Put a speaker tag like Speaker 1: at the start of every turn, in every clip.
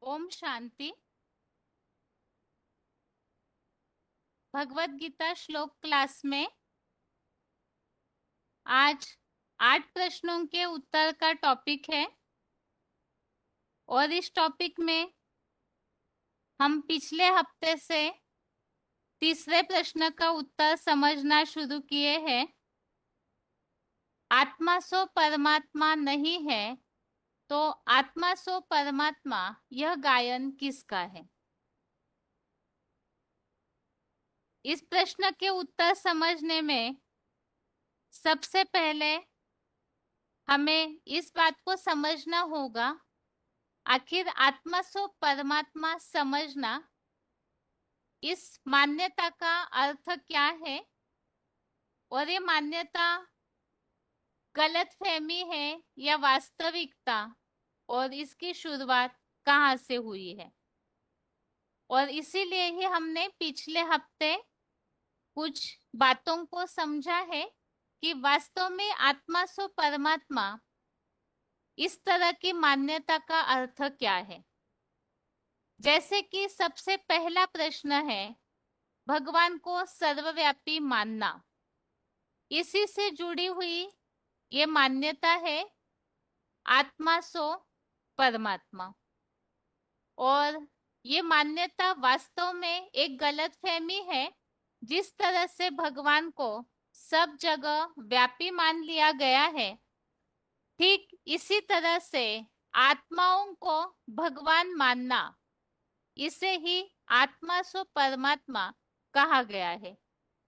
Speaker 1: ओम शांति। भगवत गीता श्लोक क्लास में आज 8 प्रश्नों के उत्तर का टॉपिक है और इस टॉपिक में हम पिछले हफ्ते से तीसरे प्रश्न का उत्तर समझना शुरू किए हैं। आत्मा सो परमात्मा नहीं है तो आत्मा सो परमात्मा, यह गायन किसका है? इस प्रश्न के उत्तर समझने में सबसे पहले हमें इस बात को समझना होगा, आखिर आत्मा सो परमात्मा समझना, इस मान्यता का अर्थ क्या है और ये मान्यता गलतफहमी है या वास्तविकता, और इसकी शुरुआत कहाँ से हुई है। और इसीलिए ही हमने पिछले हफ्ते कुछ बातों को समझा है कि वास्तव में आत्मा सो परमात्मा, इस तरह की मान्यता का अर्थ क्या है। जैसे कि सबसे पहला प्रश्न है भगवान को सर्वव्यापी मानना। इसी से जुड़ी हुई ये मान्यता है आत्मा सो परमात्मा। और ये मान्यता वास्तव में एक गलतफहमी है। जिस तरह से भगवान को सब जगह व्यापी मान लिया गया है, ठीक इसी तरह से आत्माओं को भगवान मानना, इसे ही आत्मा सो परमात्मा कहा गया है।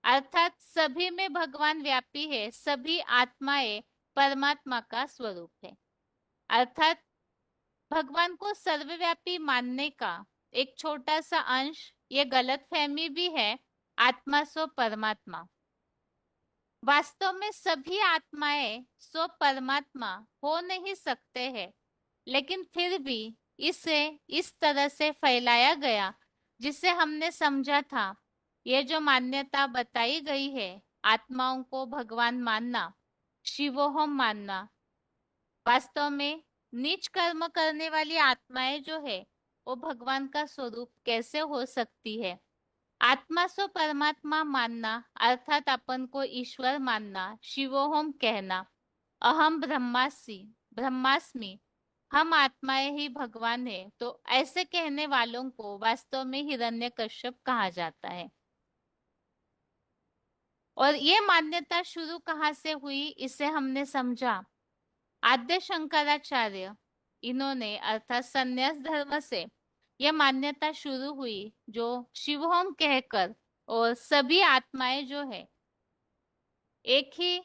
Speaker 1: अर्थात सभी में भगवान व्यापी है, सभी आत्माएं परमात्मा का स्वरूप है। अर्थात भगवान को सर्वव्यापी मानने का एक छोटा सा अंश ये गलतफहमी भी है आत्मा सो परमात्मा। वास्तव में सभी आत्माएं सो परमात्मा हो नहीं सकते हैं, लेकिन फिर भी इसे इस तरह से फैलाया गया जिसे हमने समझा था ये जो मान्यता बताई गई है, आत्माओं को भगवान मानना, शिवोहम मानना, वास्तव में नीच कर्म करने वाली आत्माएं जो है वो भगवान का स्वरूप कैसे हो सकती है। आत्मा सो परमात्मा मानना अर्थात अपन को ईश्वर मानना, शिवोहम कहना, अहम ब्रह्मास्मि, हम आत्माएं ही भगवान है, तो ऐसे कहने वालों को वास्तव में हिरण्यकश्यप कहा जाता है। और ये मान्यता शुरू कहाँ से हुई इसे हमने समझा। आद्य शंकराचार्य, इन्होंने अर्थात संन्यास धर्म से यह मान्यता शुरू हुई जो शिवोहम कहकर, और सभी आत्माएं जो है एक ही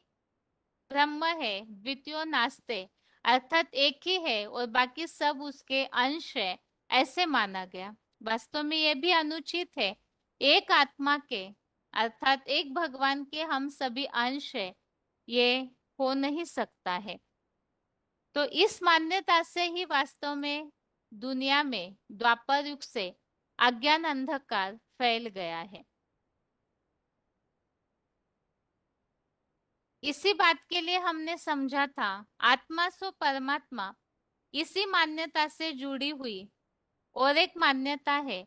Speaker 1: ब्रह्म है, द्वितीयो नास्ते, अर्थात एक ही है और बाकी सब उसके अंश है, ऐसे माना गया। वास्तव में यह भी अनुचित है। एक आत्मा के अर्थात एक भगवान के हम सभी अंश है, ये हो नहीं सकता है। तो इस मान्यता से ही वास्तव में दुनिया में द्वापर युग से अज्ञान अंधकार फैल गया है। इसी बात के लिए हमने समझा था आत्मा सो परमात्मा इसी मान्यता से जुड़ी हुई और एक मान्यता है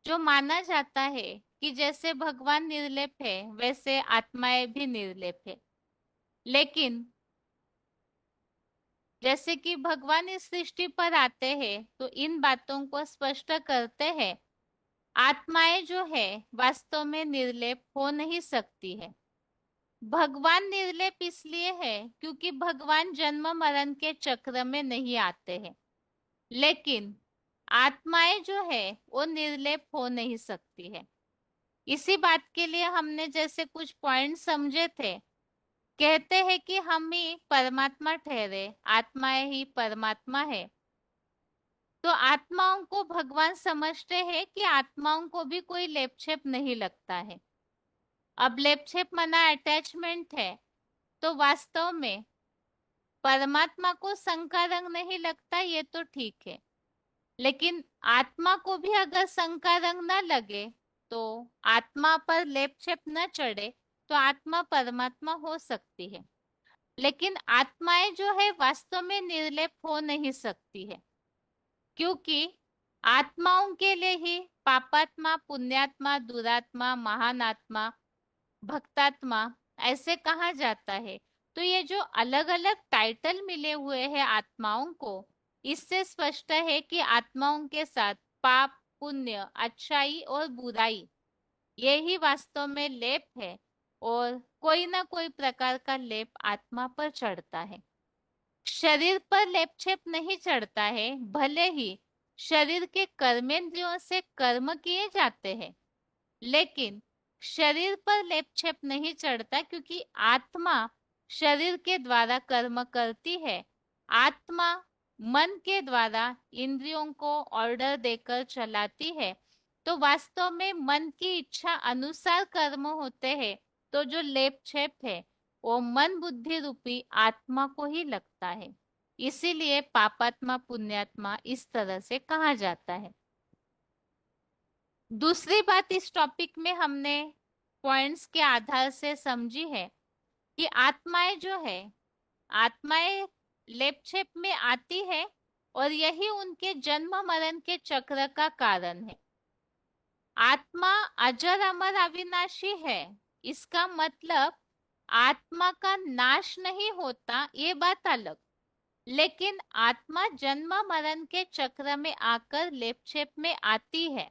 Speaker 1: जो माना जाता है कि जैसे भगवान निर्लेप है वैसे आत्माएं भी निर्लेप है। लेकिन जैसे कि भगवान इस सृष्टि पर आते हैं तो इन बातों को स्पष्ट करते हैं, आत्माएं जो है वास्तव में निर्लेप हो नहीं सकती है। भगवान निर्लेप इसलिए है क्योंकि भगवान जन्म मरण के चक्र में नहीं आते हैं, लेकिन आत्माएं जो है वो निर्लेप हो नहीं सकती है। इसी बात के लिए हमने जैसे कुछ पॉइंट समझे थे, कहते हैं कि हम ही परमात्मा ठहरे, आत्माएं ही परमात्मा है। तो आत्माओं को भगवान समझते हैं कि आत्माओं को भी कोई लेपछेप नहीं लगता है। अब लेपछेप मना अटैचमेंट है, तो वास्तव में परमात्मा को शंका रंग नहीं लगता, ये तो ठीक है। लेकिन आत्मा को भी अगर शंका रंग न लगे, तो आत्मा पर लेपछेप न चढ़े, तो आत्मा परमात्मा हो सकती है। लेकिन आत्माएं जो है वास्तव में निर्लेप हो नहीं सकती है, क्योंकि आत्माओं के लिए ही पापात्मा, पुण्यात्मा, दुरात्मा, महान आत्मा, भक्तात्मा ऐसे कहा जाता है। तो ये जो अलग अलग टाइटल मिले हुए हैं आत्माओं को, इससे स्पष्ट है कि आत्माओं के साथ पाप, पुण्य, अच्छाई और बुराई ये ही वास्तव में लेप है, और कोई ना कोई प्रकार का लेप आत्मा पर चढ़ता है। शरीर पर लेप छेप नहीं चढ़ता है, भले ही शरीर के कर्मेंद्रियों से कर्म किए जाते हैं, लेकिन शरीर पर लेप छेप नहीं चढ़ता, क्योंकि आत्मा शरीर के द्वारा कर्म करती है। आत्मा मन के द्वारा इंद्रियों को ऑर्डर देकर चलाती है। तो वास्तव में मन की इच्छा अनुसार कर्म होते हैं। तो जो लेप छेप है वो मन बुद्धि रूपी आत्मा को ही लगता है। इसीलिए पापात्मा, पुण्यात्मा इस तरह से कहा जाता है। दूसरी बात इस टॉपिक में हमने पॉइंट्स के आधार से समझी है कि आत्माएं जो है, आत्माएं लेपछेप में आती है, और यही उनके जन्म मरण के चक्र का कारण है। आत्मा अजर अमर अविनाशी है, इसका मतलब आत्मा का नाश नहीं होता, ये बात अलग। लेकिन आत्मा जन्म मरण के चक्र में आकर लेपछेप में आती है।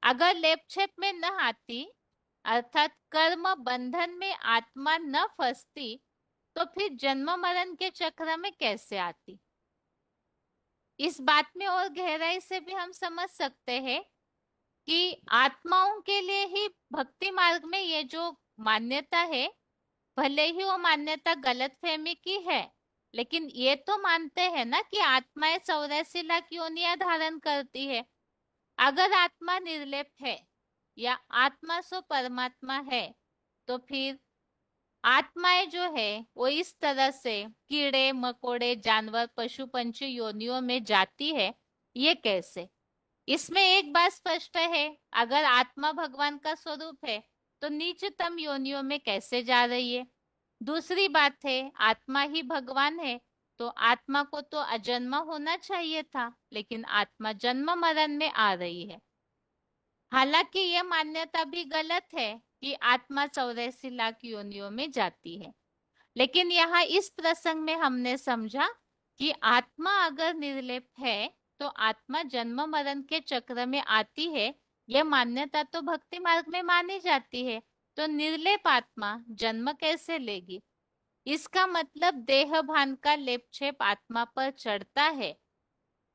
Speaker 1: अगर लेपछेप में न आती, अर्थात कर्म बंधन में आत्मा न फंसती, तो फिर जन्म मरण के चक्र में कैसे आती। इस बात में और गहराई से भी हम समझ सकते हैं कि आत्माओं के लिए ही भक्ति मार्ग में ये जो मान्यता है, भले ही वो मान्यता गलत फहमी की है, लेकिन ये तो मानते हैं ना कि आत्माएं 84 लाख योनियां धारण करती है। अगर आत्मा निर्लेप है या आत्मा सो परमात्मा है, तो फिर आत्माएं जो है वो इस तरह से कीड़े मकोड़े, जानवर, पशु पंछी योनियों में जाती है, ये कैसे। इसमें एक बात स्पष्ट है, अगर आत्मा भगवान का स्वरूप है तो नीचतम योनियों में कैसे जा रही है। दूसरी बात है, आत्मा ही भगवान है, तो आत्मा को तो अजन्मा होना चाहिए था, लेकिन आत्मा जन्म मरण में आ रही है। हालांकि यह मान्यता भी गलत है कि आत्मा 84 लाख योनियों में जाती है। लेकिन यहाँ इस प्रसंग में हमने समझा कि आत्मा अगर निर्लेप है तो आत्मा जन्म मरण के चक्र में आती है। यह मान्यता तो भक्ति मार्ग में मानी जाती है। तो निर्लेप आत्मा जन्म कैसे लेगी। इसका मतलब देह भान का लेपछेप आत्मा पर चढ़ता है,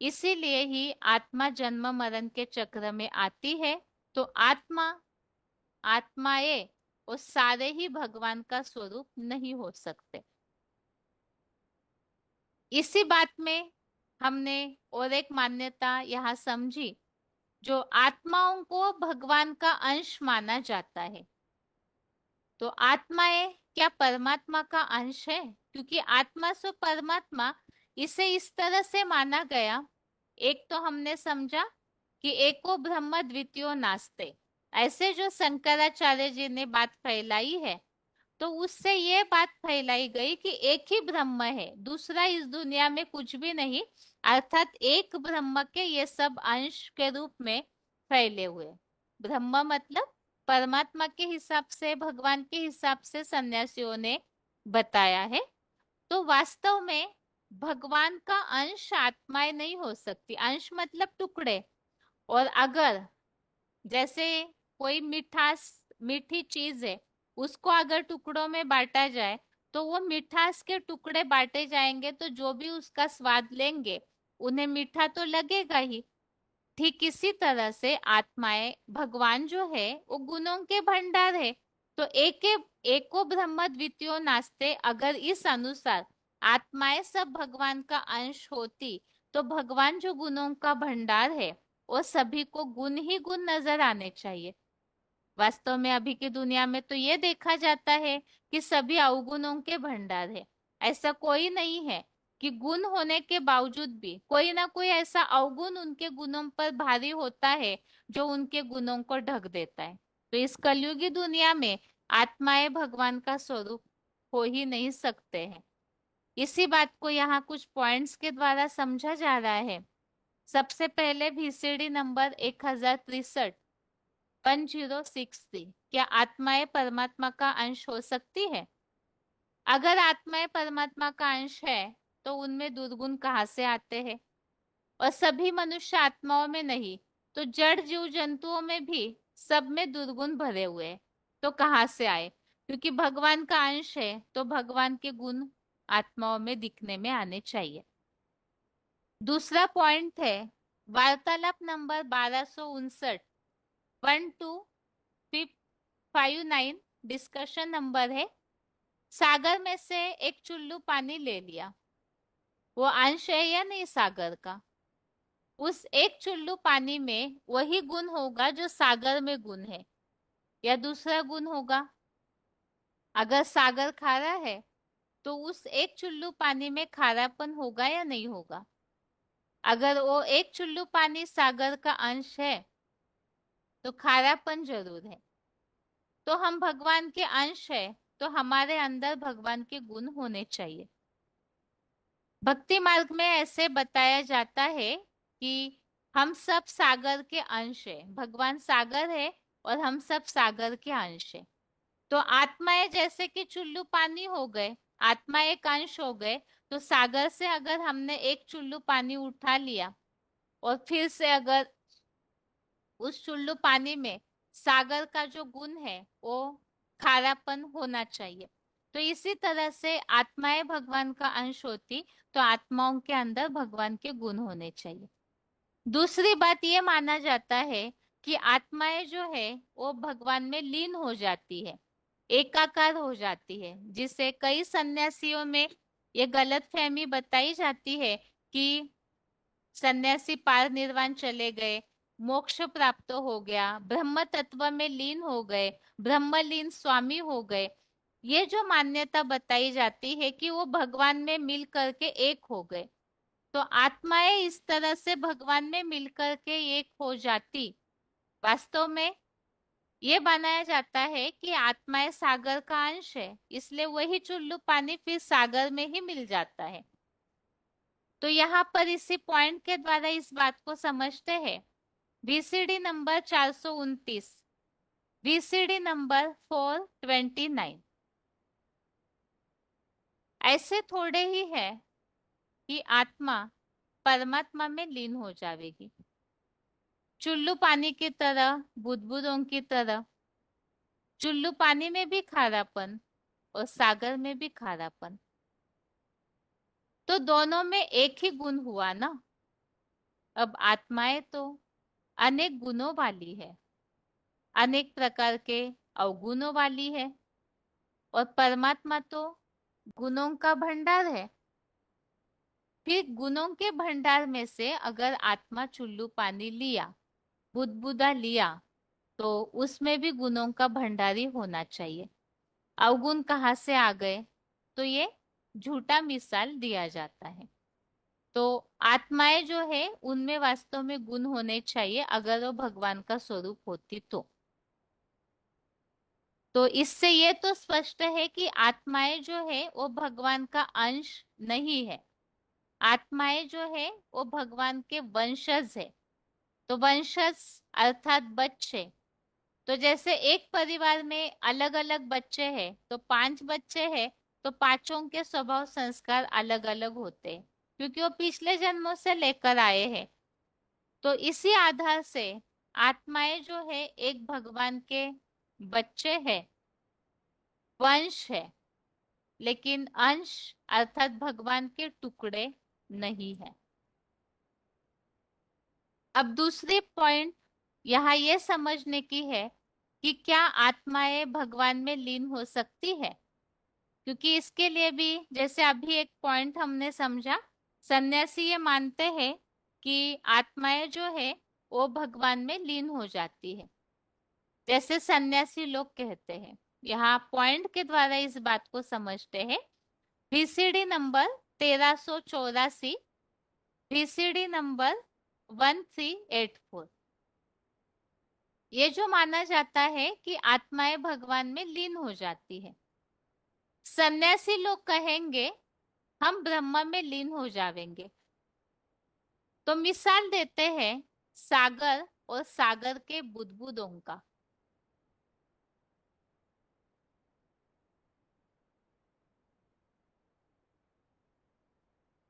Speaker 1: इसीलिए ही आत्मा जन्म मरण के चक्र में आती है। तो आत्माएं वो सारे ही भगवान का स्वरूप नहीं हो सकते। इसी बात में हमने और एक मान्यता यहाँ समझी, जो आत्माओं को भगवान का अंश माना जाता है। तो आत्माएं क्या परमात्मा का अंश है, क्योंकि आत्मा सो परमात्मा, इसे इस तरह से माना गया। एक तो हमने समझा कि एको ब्रह्म द्वितीयो नास्ते, ऐसे जो शंकराचार्य जी ने बात फैलाई है, तो उससे ये बात फैलाई गई कि एक ही ब्रह्म है, दूसरा इस दुनिया में कुछ भी नहीं। अर्थात एक ब्रह्म के ये सब अंश के रूप में फैले हुए। ब्रह्म मतलब परमात्मा के हिसाब से, भगवान के हिसाब से सन्यासियों ने बताया है। तो वास्तव में भगवान का अंश आत्माएं नहीं हो सकती। अंश मतलब टुकड़े। और अगर जैसे कोई मीठी चीज है, उसको अगर टुकड़ों में बांटा जाए तो वो मिठास के टुकड़े बांटे जाएंगे, तो जो भी उसका स्वाद लेंगे उन्हें मीठा तो लगेगा ही। ठीक इसी तरह से आत्माएं, भगवान जो है वो गुणों के भंडार है। तो एको ब्रह्म द्वितीयो नास्ते, अगर इस अनुसार आत्माएं सब भगवान का अंश होती, तो भगवान जो गुणों का भंडार है वो सभी को गुण ही गुण नजर आने चाहिए। वास्तव में अभी की दुनिया में तो ये देखा जाता है कि सभी अवगुणों के भंडार है। ऐसा कोई नहीं है कि गुण होने के बावजूद भी कोई ना कोई ऐसा अवगुण उनके गुणों पर भारी होता है जो उनके गुणों को ढक देता है। तो इस कलयुगी दुनिया में आत्माएं भगवान का स्वरूप हो ही नहीं सकते हैं। इसी बात को यहाँ कुछ पॉइंट्स के द्वारा समझा जा रहा है सबसे पहले VCD नंबर 1063, 1063। क्या आत्माएं परमात्मा का अंश हो सकती है? अगर आत्माएं परमात्मा का अंश है तो उनमें दुर्गुण कहाँ से आते हैं? और सभी मनुष्य आत्माओं में नहीं, तो जड़ जीव जंतुओं में भी सब में दुर्गुण भरे हुए हैं। तो कहाँ से आए? क्योंकि भगवान का अंश है तो भगवान के गुण आत्माओं में दिखने में आने चाहिए। दूसरा पॉइंट है वार्तालाप नंबर 1259, 1259 डिस्कशन नंबर है। सागर में से एक चुल्लू पानी ले लिया, वो अंश है या नहीं सागर का? उस एक चुल्लू पानी में वही गुण होगा जो सागर में गुण है, या दूसरा गुण होगा? अगर सागर खारा है तो उस एक चुल्लू पानी में खारापन होगा या नहीं होगा? अगर वो एक चुल्लू पानी सागर का अंश है तो खारापन जरूर है। तो हम भगवान के अंश है तो हमारे अंदर भगवान के गुण होने चाहिए। भक्ति मार्ग में ऐसे बताया जाता है कि हम सब सागर के अंश है, भगवान सागर है और हम सब सागर के अंश है। तो आत्माएं जैसे कि चुल्लू पानी हो गए, आत्मा एक अंश हो गए, तो सागर से अगर हमने एक चुल्लू पानी उठा लिया और फिर से अगर उस चुल्लू पानी में सागर का जो गुण है वो खारापन होना चाहिए। तो इसी तरह से आत्माएं भगवान का अंश होती तो आत्माओं के अंदर भगवान के गुण होने चाहिए। दूसरी बात ये माना जाता है कि आत्माएं जो है वो भगवान में लीन हो जाती है, एकाकार हो जाती है, जिसे कई सन्यासियों में ये गलतफहमी बताई जाती है कि सन्यासी पार निर्वाण चले गए, मोक्ष प्राप्त हो गया, ब्रह्म तत्व में लीन हो गए, ब्रह्मलीन स्वामी हो गए। ये जो मान्यता बताई जाती है कि वो भगवान में मिल करके एक हो गए, तो आत्माएं इस तरह से भगवान में मिल करके एक हो जाती। वास्तव में ये बनाया जाता है कि आत्माएं सागर का अंश है, इसलिए वही चुल्लू पानी फिर सागर में ही मिल जाता है। तो यहाँ पर इसी पॉइंट के द्वारा इस बात को समझते हैं। VCD number 429, VCD number 429। ऐसे थोड़े ही है कि आत्मा परमात्मा में लीन हो जाएगी, चुल्लू पानी की तरह, बुदबुदों की तरह। चुल्लू पानी में भी खारापन और सागर में भी खारापन, तो दोनों में एक ही गुण हुआ ना। अब आत्माएं तो अनेक गुणों वाली है, अनेक प्रकार के अवगुणों वाली है, और परमात्मा तो गुणों का भंडार है। फिर गुणों के भंडार में से अगर आत्मा चुल्लू पानी लिया, बुदबुदा लिया, तो उसमें भी गुणों का भंडारी होना चाहिए। अवगुण कहाँ से आ गए? तो ये झूठा मिसाल दिया जाता है। तो आत्माएं जो है उनमें वास्तव में गुण होने चाहिए अगर वो भगवान का स्वरूप होती तो इससे ये तो स्पष्ट है कि आत्माएं जो है वो भगवान का अंश नहीं है। आत्माएं जो है वो भगवान के वंशज है। तो वंशज अर्थात बच्चे। तो जैसे एक परिवार में अलग अलग बच्चे हैं, तो 5 बच्चे हैं, तो पांचों के स्वभाव संस्कार अलग अलग होते हैं, क्योंकि वो पिछले जन्मों से लेकर आए हैं। तो इसी आधार से आत्माएं जो है एक भगवान के बच्चे हैं, वंश है, लेकिन अंश अर्थात भगवान के टुकड़े नहीं है। अब दूसरी पॉइंट यहाँ ये समझने की है कि क्या आत्माएं भगवान में लीन हो सकती है? क्योंकि इसके लिए भी जैसे अभी एक पॉइंट हमने समझा, सन्यासी ये मानते हैं कि आत्माएं जो है वो भगवान में लीन हो जाती है, जैसे सन्यासी लोग कहते हैं। यहाँ पॉइंट के द्वारा इस बात को समझते हैं। VCD number 1384, VCD number 1384। ये जो माना जाता है कि आत्माएं भगवान में लीन हो जाती है। सन्यासी लोग कहेंगे हम ब्रह्म में लीन हो जाएंगे। तो मिसाल देते हैं सागर और सागर के बुदबुदों का।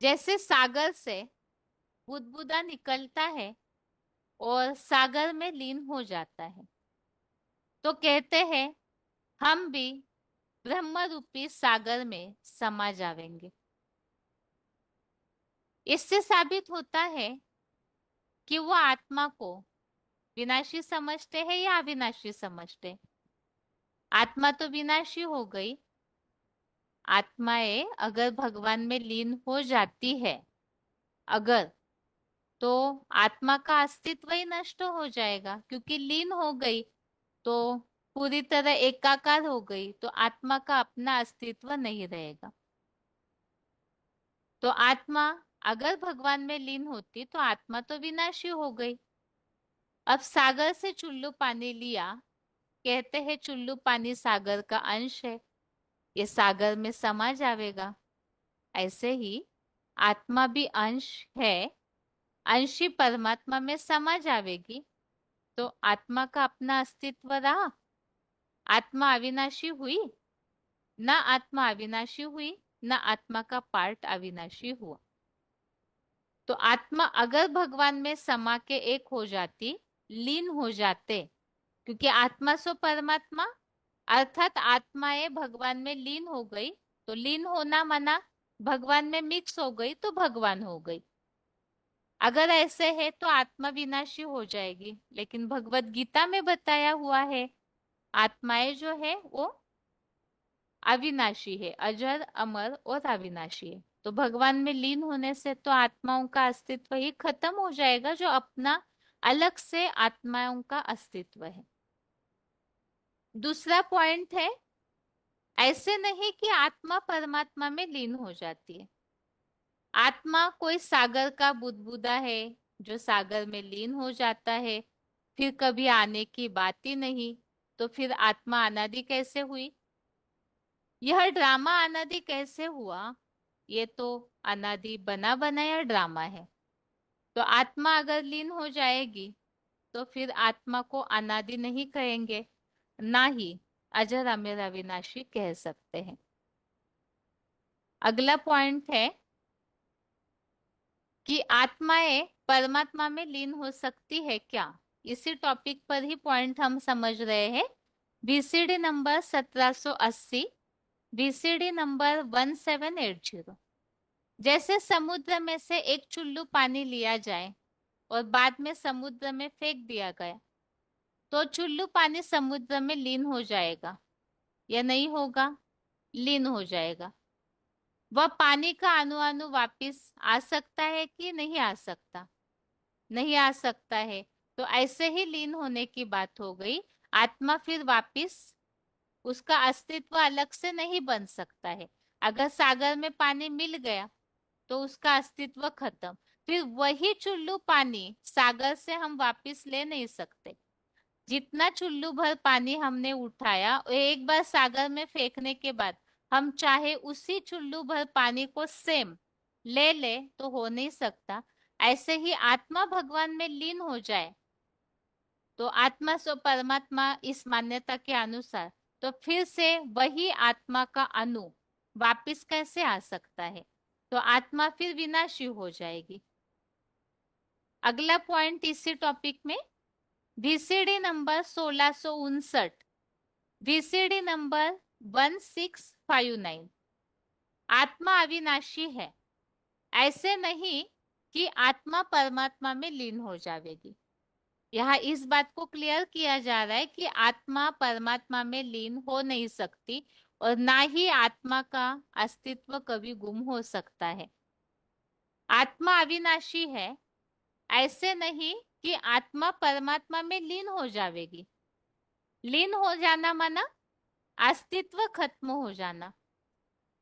Speaker 1: जैसे सागर से बुदबुदा निकलता है और सागर में लीन हो जाता है, तो कहते हैं हम भी ब्रह्म रूपी सागर में समा जाएंगे। इससे साबित होता है कि वो आत्मा को विनाशी समझते हैं या अविनाशी समझते हैं। आत्मा तो विनाशी हो गई। आत्माएं अगर भगवान में लीन हो जाती है, अगर, तो आत्मा का अस्तित्व ही नष्ट हो जाएगा, क्योंकि लीन हो गई तो पूरी तरह एकाकार हो गई, तो आत्मा का अपना अस्तित्व नहीं रहेगा। तो आत्मा अगर भगवान में लीन होती तो आत्मा तो विनाशी हो गई। अब सागर से चुल्लू पानी लिया, कहते हैं चुल्लू पानी सागर का अंश है, ये सागर में समा जाएगा। ऐसे ही आत्मा भी अंश है, अंशी परमात्मा में समा जाएगी, तो आत्मा का अपना अस्तित्व रहा। आत्मा अविनाशी हुई ना, आत्मा अविनाशी हुई ना, आत्मा का पार्ट अविनाशी हुआ। तो आत्मा अगर भगवान में समा के एक हो जाती, लीन हो जाते, क्योंकि आत्मा सो परमात्मा, अर्थात आत्माएं भगवान में लीन हो गई, तो लीन होना माना भगवान में मिक्स हो गई तो भगवान हो गई। अगर ऐसे है तो आत्मा विनाशी हो जाएगी, लेकिन भगवत गीता में बताया हुआ है आत्माएं जो है वो अविनाशी है, अजर अमर और अविनाशी है। तो भगवान में लीन होने से तो आत्माओं का अस्तित्व ही खत्म हो जाएगा, जो अपना अलग से आत्माओं का अस्तित्व है। दूसरा पॉइंट है, ऐसे नहीं कि आत्मा परमात्मा में लीन हो जाती है। आत्मा कोई सागर का बुदबुदा है जो सागर में लीन हो जाता है, फिर कभी आने की बात ही नहीं, तो फिर आत्मा अनादि कैसे हुई? यह ड्रामा अनादि कैसे हुआ? ये तो अनादि बना बनाया ड्रामा है। तो आत्मा अगर लीन हो जाएगी तो फिर आत्मा को अनादि नहीं कहेंगे, ना ही अजर अमर अविनाशी कह सकते हैं। अगला पॉइंट है कि आत्माएं परमात्मा में लीन हो सकती है क्या? इसी टॉपिक पर ही पॉइंट हम समझ रहे हैं। BCD number 1780, BCD number 1780। जैसे समुद्र में से एक चुल्लू पानी लिया जाए और बाद में समुद्र में फेंक दिया गया, तो चुल्लू पानी समुद्र में लीन हो जाएगा या नहीं होगा? लीन हो जाएगा। वह पानी का अणु अणु वापिस आ सकता है कि नहीं आ सकता? नहीं आ सकता है। तो ऐसे ही लीन होने की बात हो गई। आत्मा फिर वापिस उसका अस्तित्व अलग से नहीं बन सकता है। अगर सागर में पानी मिल गया तो उसका अस्तित्व खत्म। फिर वही चुल्लू पानी सागर से हम वापिस ले नहीं सकते। जितना चुल्लू भर पानी हमने उठाया, एक बार सागर में फेंकने के बाद हम चाहे उसी चुल्लू भर पानी को सेम ले तो हो नहीं सकता। ऐसे ही आत्मा भगवान में लीन हो जाए तो आत्मा सो परमात्मा, इस मान्यता के अनुसार, तो फिर से वही आत्मा का अणु वापिस कैसे आ सकता है? तो आत्मा फिर विनाशी हो जाएगी। अगला पॉइंट इसी टॉपिक में, VCD नंबर 1659, VCD नंबर 1659। आत्मा अविनाशी है, ऐसे नहीं कि आत्मा परमात्मा में लीन हो जाएगी। यहाँ इस बात को क्लियर किया जा रहा है कि आत्मा परमात्मा में लीन हो नहीं सकती और ना ही आत्मा का अस्तित्व कभी गुम हो सकता है। आत्मा अविनाशी है, ऐसे नहीं कि आत्मा परमात्मा में लीन हो जाएगी। लीन हो जाना माना अस्तित्व खत्म हो जाना।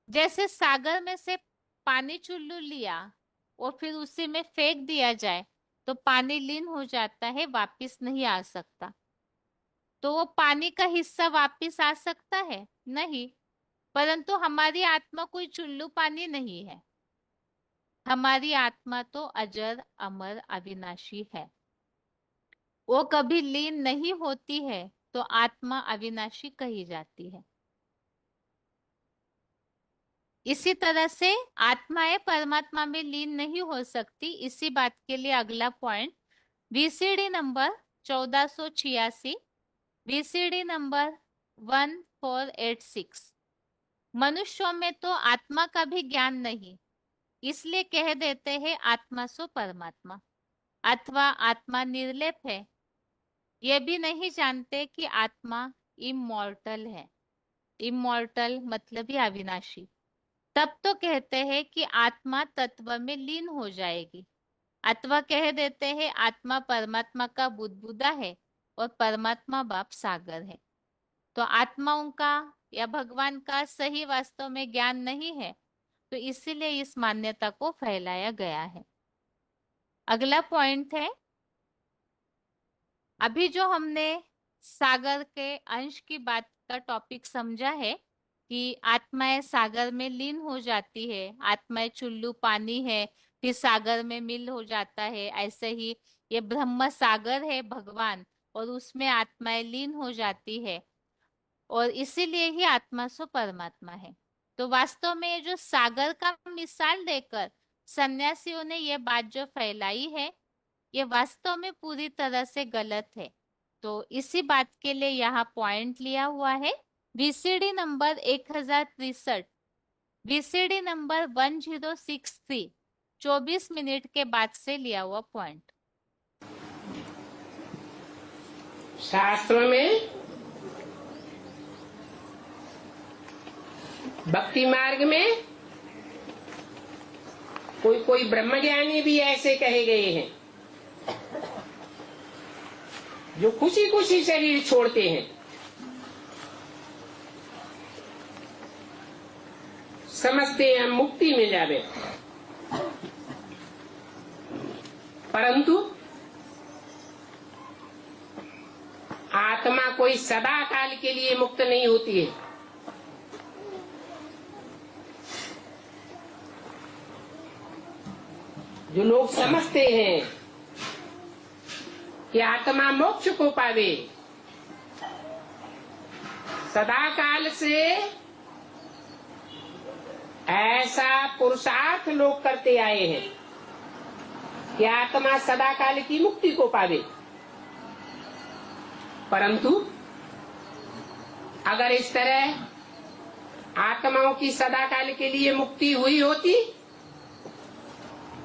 Speaker 1: जैसे सागर में से पानी चुल्लू लिया और फिर उसी में फेंक दिया जाए तो पानी लीन हो जाता है, वापिस नहीं आ सकता। तो वो पानी का हिस्सा वापिस आ सकता है? नहीं। परंतु हमारी आत्मा कोई चुल्लू पानी नहीं है। हमारी आत्मा तो अजर अमर अविनाशी है, वो कभी लीन नहीं होती है, तो आत्मा अविनाशी कही जाती है। इसी तरह से आत्माएं परमात्मा में लीन नहीं हो सकती। इसी बात के लिए अगला point VCD number 1486, VCD number 1486। मनुष्यों में तो आत्मा का भी ज्ञान नहीं, इसलिए कह देते हैं आत्मा सो परमात्मा, अथवा आत्मा निर्लेप है। ये भी नहीं जानते कि आत्मा इमॉर्टल है। इमॉर्टल मतलब ही अविनाशी। तब तो कहते हैं कि आत्मा तत्व में लीन हो जाएगी, अथवा कह देते हैं आत्मा परमात्मा का बुदबुदा है और परमात्मा बाप सागर है। तो आत्माओं का या भगवान का सही वास्तव में ज्ञान नहीं है, तो इसीलिए इस मान्यता को फैलाया गया है। अगला पॉइंट है, अभी जो हमने सागर के अंश की बात का टॉपिक समझा है कि आत्माएं सागर में लीन हो जाती है, आत्माएं चुल्लू पानी है फिर सागर में मिल हो जाता है, ऐसे ही ये ब्रह्म सागर है भगवान, और उसमें आत्माएं लीन हो जाती है, और इसीलिए ही आत्मा सो परमात्मा है। तो वास्तव में ये जो सागर का मिसाल देकर सन्यासियों ने ये बात जो फैलाई है, ये वास्तव में पूरी तरह से गलत है। तो इसी बात के लिए यहाँ पॉइंट लिया हुआ है VCD number 1063, VCD number 1063, 24 minute के बाद से लिया हुआ पॉइंट।
Speaker 2: शास्त्रों में भक्ति मार्ग में कोई कोई ब्रह्मज्ञानी भी ऐसे कहे गए हैं जो खुशी खुशी शरीर छोड़ते हैं, समझते हैं मुक्ति मिल जावे, परंतु आत्मा कोई सदा काल के लिए मुक्त नहीं होती है। जो लोग समझते हैं कि आत्मा मोक्ष को पावे, सदा काल से ऐसा पुरुषार्थ लोग करते आए हैं कि आत्मा सदा काल की मुक्ति को पावे, परंतु अगर इस तरह आत्माओं की सदा काल के लिए मुक्ति हुई होती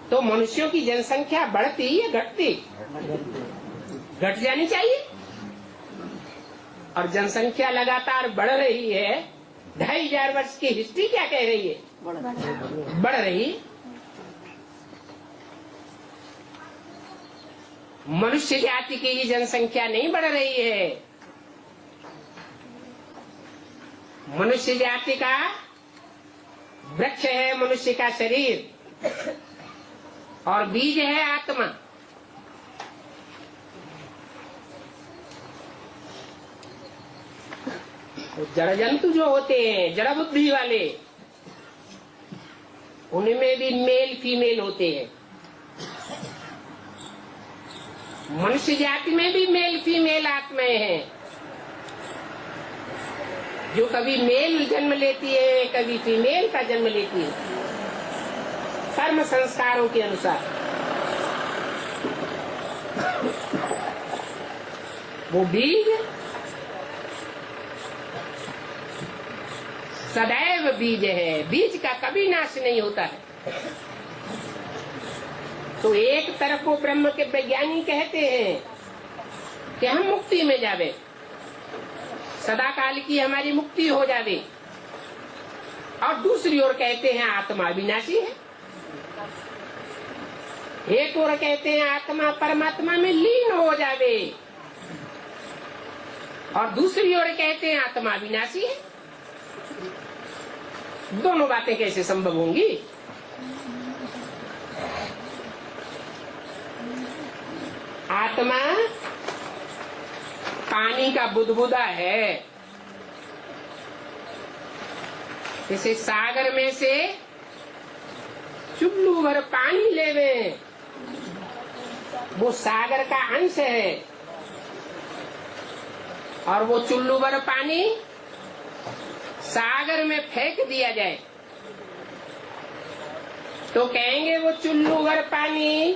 Speaker 2: तो मनुष्यों की जनसंख्या बढ़ती या घटती? घट जानी चाहिए। और जनसंख्या लगातार बढ़ रही है। 2500 वर्ष की हिस्ट्री क्या कह रही है? बढ़ रही। मनुष्य जाति की ही जनसंख्या नहीं बढ़ रही है। मनुष्य जाति का वृक्ष है मनुष्य का शरीर, और बीज है आत्मा। जड़ जंतु जो होते हैं, जड़ बुद्धि वाले, उनमें भी मेल फीमेल होते हैं। मनुष्य जाति में भी मेल फीमेल आत्माएं हैं, जो कभी मेल जन्म लेती है, कभी फीमेल का जन्म लेती है, कर्म संस्कारों के अनुसार। वो बीज सदैव बीज है, बीज का कभी नाश नहीं होता है। तो एक तरफ को ब्रह्म के वैज्ञानिक कहते हैं कि हम मुक्ति में जावे, सदा काल की हमारी मुक्ति हो जावे, और दूसरी ओर कहते हैं आत्मा विनाशी है। एक ओर कहते हैं आत्मा परमात्मा में लीन हो जावे, और दूसरी ओर कहते हैं आत्मा विनाशी है। दोनों बातें कैसे संभव होंगी? आत्मा पानी का बुदबुदा है। जैसे सागर में से चुल्लू भर पानी लेवे, वो सागर का अंश है, और वो चुल्लू भर पानी सागर में फेंक दिया जाए तो कहेंगे वो चुल्लू भर पानी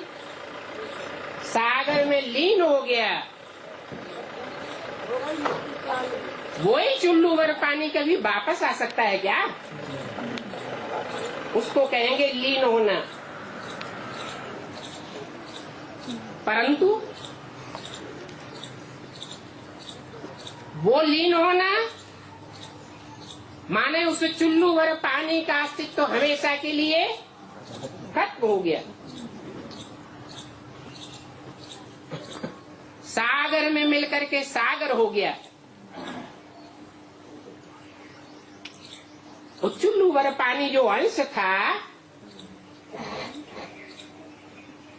Speaker 2: सागर में लीन हो गया। वही चुल्लू भर पानी कभी वापस आ सकता है क्या? उसको कहेंगे लीन होना। परंतु वो लीन होना माने उस चुल्लू भर पानी का अस्तित्व तो हमेशा के लिए खत्म हो गया। सागर में मिलकर के सागर हो गया। वो चुल्लू भर पानी जो अंश था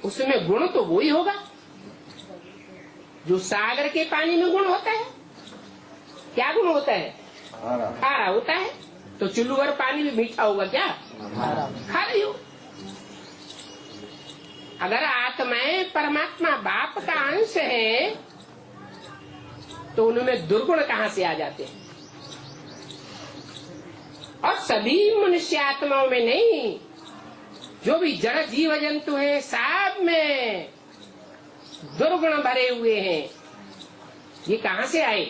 Speaker 2: उसमें गुण तो वो ही होगा जो सागर के पानी में गुण होता है। क्या गुण होता है? खारा होता है। तो चुल्लू भर पानी भी मीठा होगा क्या? खारा ही हो। अगर आत्माएं परमात्मा बाप का अंश है तो उनमें दुर्गुण कहाँ से आ जाते हैं? और सभी मनुष्य आत्माओं में नहीं, जो भी जड़ जीव जंतु है सब में दुर्गुण भरे हुए हैं। ये कहाँ से आए?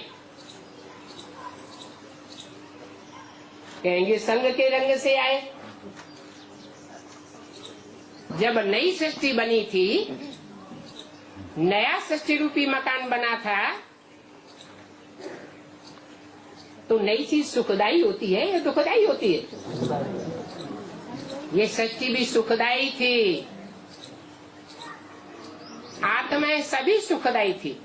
Speaker 2: कहेंगे संग के रंग से आए। जब नई सृष्टि बनी थी, नया सृष्टि रूपी मकान बना था, तो नई चीज सुखदायी होती है या दुखदायी होती है? ये सृष्टि भी सुखदायी थी, आत्माएं सभी सुखदायी थी।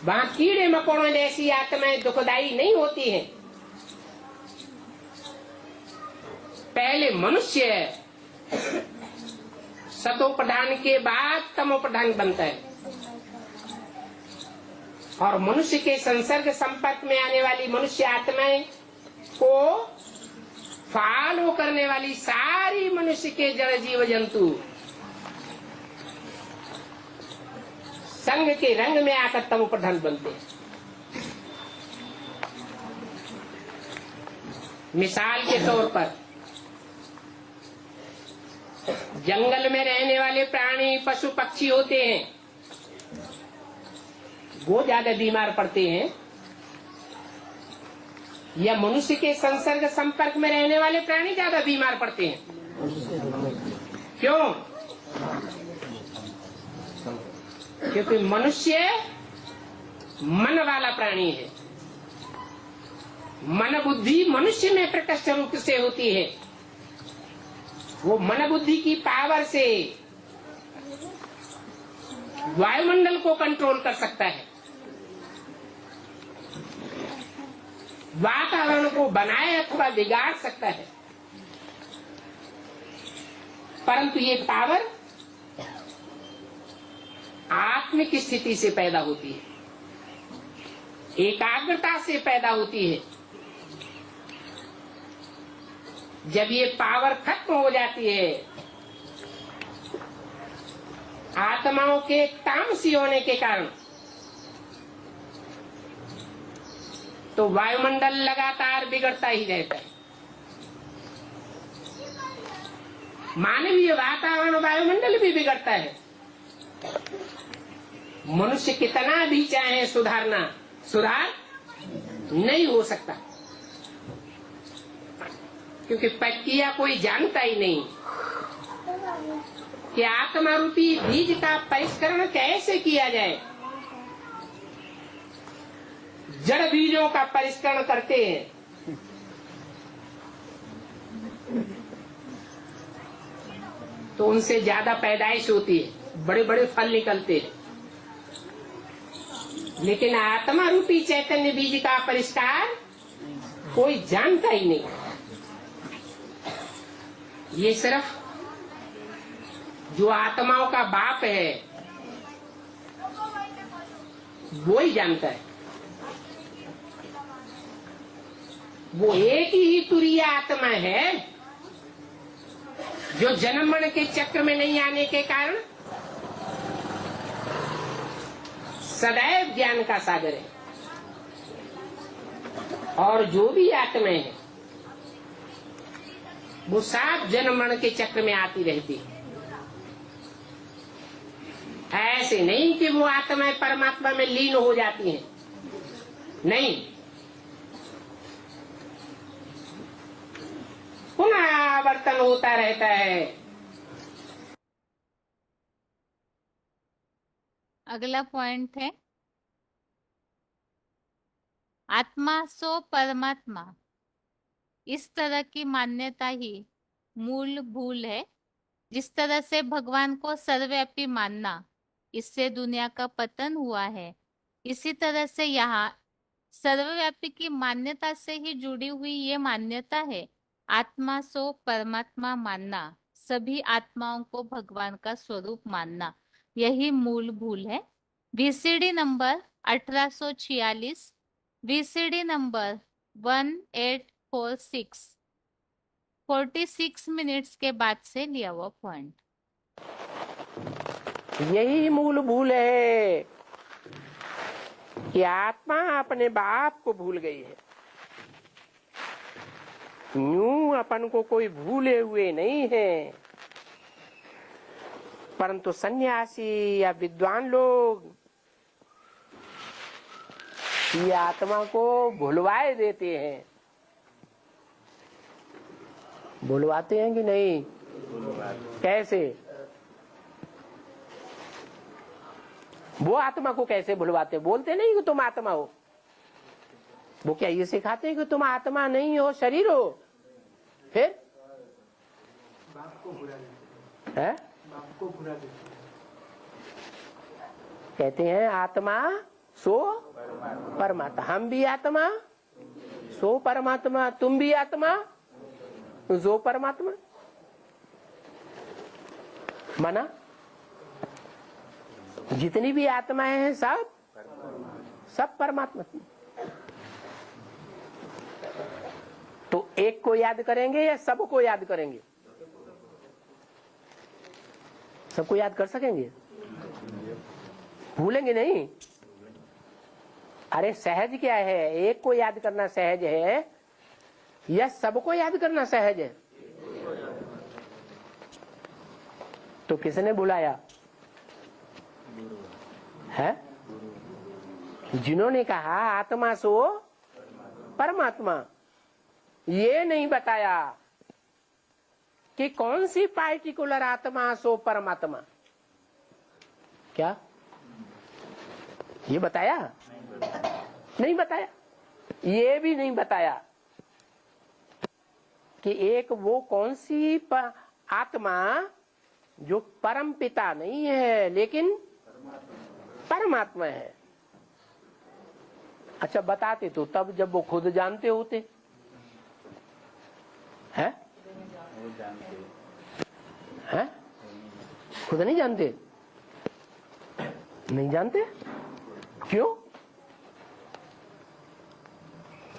Speaker 2: वहां कीड़े मकोड़ों जैसी आत्माएं दुखदायी नहीं होती हैं। पहले मनुष्य सतोप्रधान के बाद तमोप्रधान बनता है, और मनुष्य के संसर्ग संपर्क में आने वाली मनुष्य आत्माएं को फॉलो करने वाली सारी मनुष्य के जड़ जीव जंतु संग के रंग में आकर तमोप्रधान बनते हैं। मिसाल के तौर पर जंगल में रहने वाले प्राणी पशु पक्षी होते हैं, वो ज्यादा बीमार पड़ते हैं, या मनुष्य के संसर्ग संपर्क में रहने वाले प्राणी ज्यादा बीमार पड़ते हैं? क्यों? क्योंकि मनुष्य मन वाला प्राणी है। मन बुद्धि मनुष्य में प्रकट रूप से होती है। वो मन बुद्धि की पावर से वायुमंडल को कंट्रोल कर सकता है, वातावरण को बनाए अथवा बिगाड़ सकता है। परंतु ये पावर आत्मिक स्थिति से पैदा होती है, एकाग्रता से पैदा होती है। जब ये पावर खत्म हो जाती है, आत्माओं के तामसी होने के कारण, तो वायुमंडल लगातार बिगड़ता ही रहता है। मानवीय वातावरण वायुमंडल भी बिगड़ता है। मनुष्य कितना भी चाहे सुधारना, सुधार नहीं हो सकता, क्योंकि प्रक्रिया कोई जानता ही नहीं कि आत्मा रूपी बीज का परिष्करण कैसे किया जाए। जड़ बीजों का परिष्करण करते हैं, तो उनसे ज्यादा पैदाइश होती है, बड़े बड़े फल निकलते हैं। लेकिन आत्मा रूपी चैतन्य बीज का परिष्कार कोई जानता ही नहीं। ये सिर्फ जो आत्माओं का बाप है वो ही जानता है। वो एक ही तुरीय आत्मा है जो जन्म मरण के चक्र में नहीं आने के कारण सदैव ज्ञान का सागर है। और जो भी आत्माएं हैं वो सात जन्म मरण के चक्र में आती रहती है। ऐसे नहीं कि वो आत्माएं परमात्मा में लीन हो जाती हैं, नहीं, पुनः आवर्तन होता रहता है।
Speaker 1: अगला पॉइंट है आत्मा सो परमात्मा। इस तरह की मान्यता ही मूल भूल है। जिस तरह से भगवान को सर्वव्यापी मानना, इससे दुनिया का पतन हुआ है, इसी तरह से यहाँ सर्वव्यापी की मान्यता से ही जुड़ी हुई ये मान्यता है आत्मा सो परमात्मा मानना, सभी आत्माओं को भगवान का स्वरूप मानना, यही मूल भूल है। VCD number 1846, VCD number 1846, 46 minutes के बाद से लिया हुआ पॉइंट।
Speaker 2: यही मूल भूल है कि आत्मा अपने बाप को भूल गई है। यूं अपन को कोई भूले हुए नहीं है, परंतु सन्यासी या विद्वान लोग ये आत्मा को भुलवाए देते हैं। भुलवाते हैं कि नहीं? कैसे? वो आत्मा को कैसे भुलवाते? बोलते नहीं कि तुम आत्मा हो। वो क्या ये सिखाते हैं कि तुम आत्मा नहीं हो, शरीर हो? फिर
Speaker 3: बाप को भुला देते
Speaker 2: है?
Speaker 3: बाप को भुला देते
Speaker 2: कहते हैं आत्मा सो परमात्मा। हम भी आत्मा सो परमात्मा, तुम भी आत्मा सो परमात्मा। माना जितनी भी आत्माएं हैं सब परमात्मा। तो एक को याद करेंगे या सबको याद करेंगे? सबको याद कर सकेंगे? भूलेंगे नहीं? अरे सहज क्या है? एक को याद करना सहज है या सबको याद करना सहज है? तो किसने बुलाया है? जिन्होंने कहा आत्मा सो परमात्मा, ये नहीं बताया कि कौन सी पार्टिकुलर आत्मा सो परमात्मा। क्या ये बताया? नहीं बताया। ये भी नहीं बताया कि एक वो कौन सी आत्मा जो परम पिता नहीं है लेकिन परमात्मा है। अच्छा बताते तो तब जब वो खुद जानते होते हैं? हैं? खुद नहीं जानते? नहीं जानते क्यों?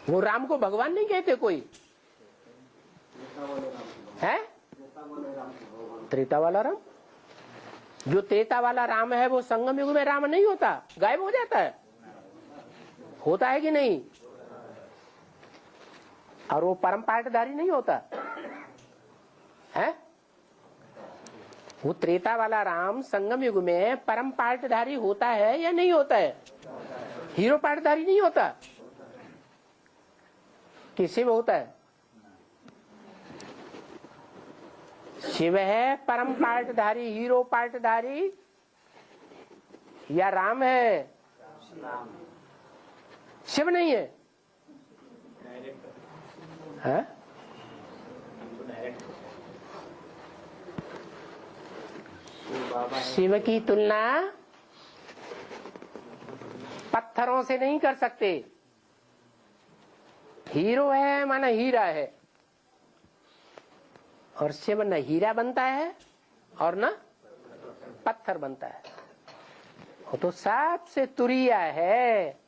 Speaker 2: वो राम को भगवान नहीं कहते कोई है? त्रेता वाला राम, जो त्रेता वाला राम है वो संगम युग में राम नहीं होता, गायब हो जाता है। होता है कि नहीं? और वो परम पाठधारी नहीं होता है? वो त्रेता वाला राम संगम युग में परम पाठधारी होता है या नहीं होता है? हीरो पाठधारी नहीं होता? किसी में होता है? शिव है परम पाठधारी, हीरो पाठधारी, या राम है? शिव नहीं है, है? शिव की तुलना पत्थरों से नहीं कर सकते। हीरो है माना हीरा है, और शिव न हीरा बनता है और न पत्थर बनता है। वो तो सबसे तुरीय है,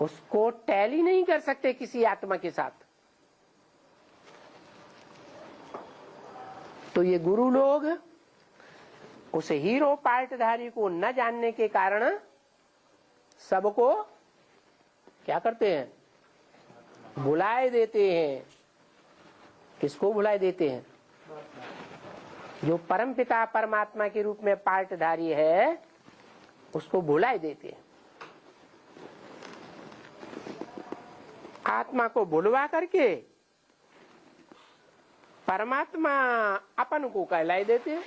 Speaker 2: उसको टैली नहीं कर सकते किसी आत्मा के साथ। तो ये गुरु लोग उस हीरो पार्टधारी को न जानने के कारण सबको क्या करते हैं, भुलाए देते हैं। किसको भुलाए देते हैं? जो परमपिता परमात्मा के रूप में पार्टधारी है उसको भुलाए देते हैं। आत्मा को भुलवा करके परमात्मा अपन को कहलाए देते हैं।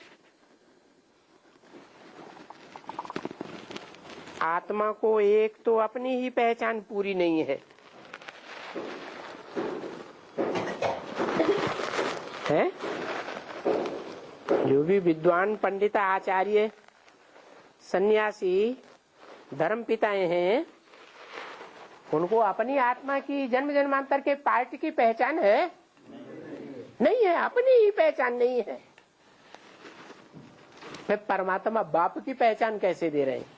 Speaker 2: आत्मा को एक तो अपनी ही पहचान पूरी नहीं है, है? जो भी विद्वान पंडित आचार्य सन्यासी धर्म पिताएं हैं, उनको अपनी आत्मा की जन्म जन्मांतर के पार्ट की पहचान है? नहीं है, अपनी ही पहचान नहीं है। वे परमात्मा बाप की पहचान कैसे दे रहे हैं?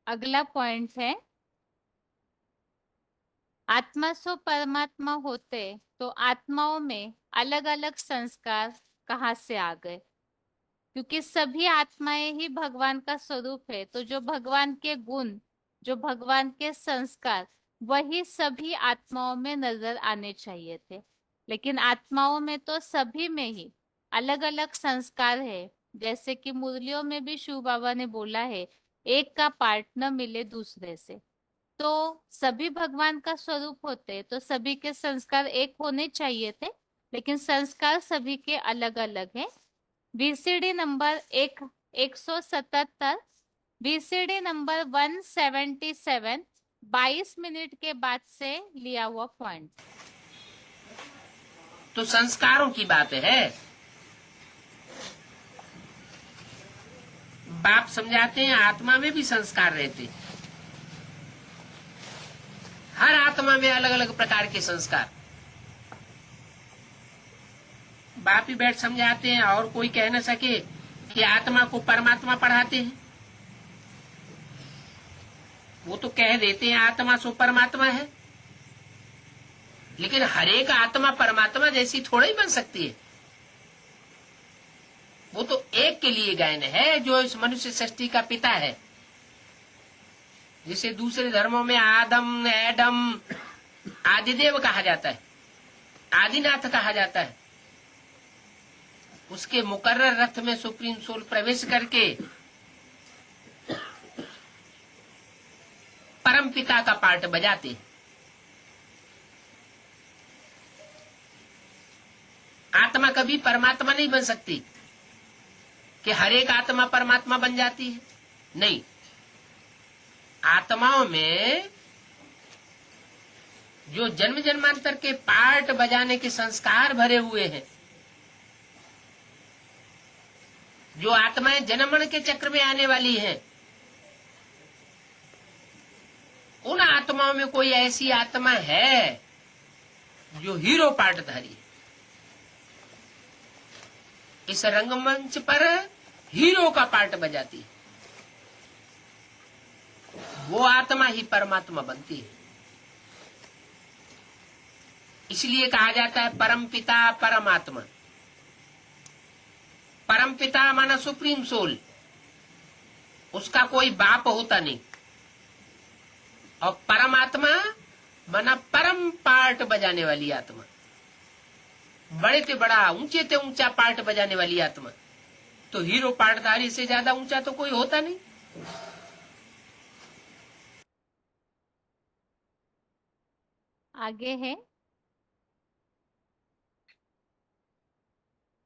Speaker 1: अगला पॉइंट है, आत्मा सो परमात्मा होते तो आत्माओं में अलग अलग संस्कार कहाँ से आ गए? क्योंकि सभी आत्माएं ही भगवान का स्वरूप है, तो जो भगवान के गुण, जो भगवान के संस्कार, वही सभी आत्माओं में नजर आने चाहिए थे। लेकिन आत्माओं में तो सभी में ही अलग अलग संस्कार है। जैसे कि मुरलियों में भी शिव बाबा ने बोला है, एक का पार्ट न मिले दूसरे से। तो सभी भगवान का स्वरूप होते तो सभी के संस्कार एक होने चाहिए थे, लेकिन संस्कार सभी के अलग अलग हैं। VCD number 177, VCD number 177, 22 minute के बाद से लिया हुआ पॉइंट।
Speaker 2: तो संस्कारों की बात है। बाप समझाते हैं आत्मा में भी संस्कार रहते हैं। हर आत्मा में अलग अलग प्रकार के संस्कार। बाप ही बैठ समझाते हैं और कोई कह न सके कि आत्मा को परमात्मा पढ़ाते हैं। वो तो कह देते हैं आत्मा सो परमात्मा है, लेकिन हर एक आत्मा परमात्मा जैसी थोड़ा ही बन सकती है। वो तो एक के लिए गायन है जो इस मनुष्य सृष्टि का पिता है। जिसे दूसरे धर्मों में आदम, एडम, आदिदेव कहा जाता है, आदिनाथ कहा जाता है। उसके मुकर्रर रथ में सुप्रीम सोल प्रवेश करके परम पिता का पार्ट बजाते। आत्मा कभी परमात्मा नहीं बन सकती कि हर एक आत्मा परमात्मा बन जाती है, नहीं। आत्माओं में जो जन्म जन्मांतर के पार्ट बजाने के संस्कार भरे हुए हैं, जो आत्माएं जन्म मरण के चक्र में आने वाली हैं, उन आत्माओं में कोई ऐसी आत्मा है जो हीरो पार्टधारी है। इस रंगमंच पर हीरो का पार्ट बजाती है, वो आत्मा ही परमात्मा बनती है। इसलिए कहा जाता है परम पिता परमात्मा। परम पिता माना सुप्रीम सोल, उसका कोई बाप होता नहीं। और परमात्मा माना परम पार्ट बजाने वाली आत्मा, बड़े से बड़ा, ऊंचे से ऊंचा पार्ट बजाने वाली आत्मा। तो हीरो पार्टधारी से ज्यादा ऊंचा तो कोई होता नहीं।
Speaker 1: आगे है,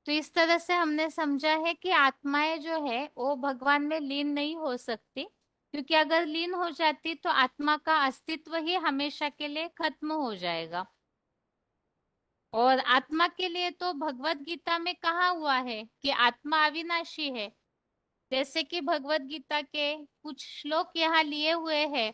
Speaker 1: तो इस तरह से हमने समझा है कि आत्माएं जो है वो भगवान में लीन नहीं हो सकती, क्योंकि अगर लीन हो जाती तो आत्मा का अस्तित्व ही हमेशा के लिए खत्म हो जाएगा। और आत्मा के लिए तो भगवत गीता में कहा हुआ है कि आत्मा अविनाशी है। जैसे कि भगवत गीता के कुछ श्लोक यहाँ लिए हुए हैं,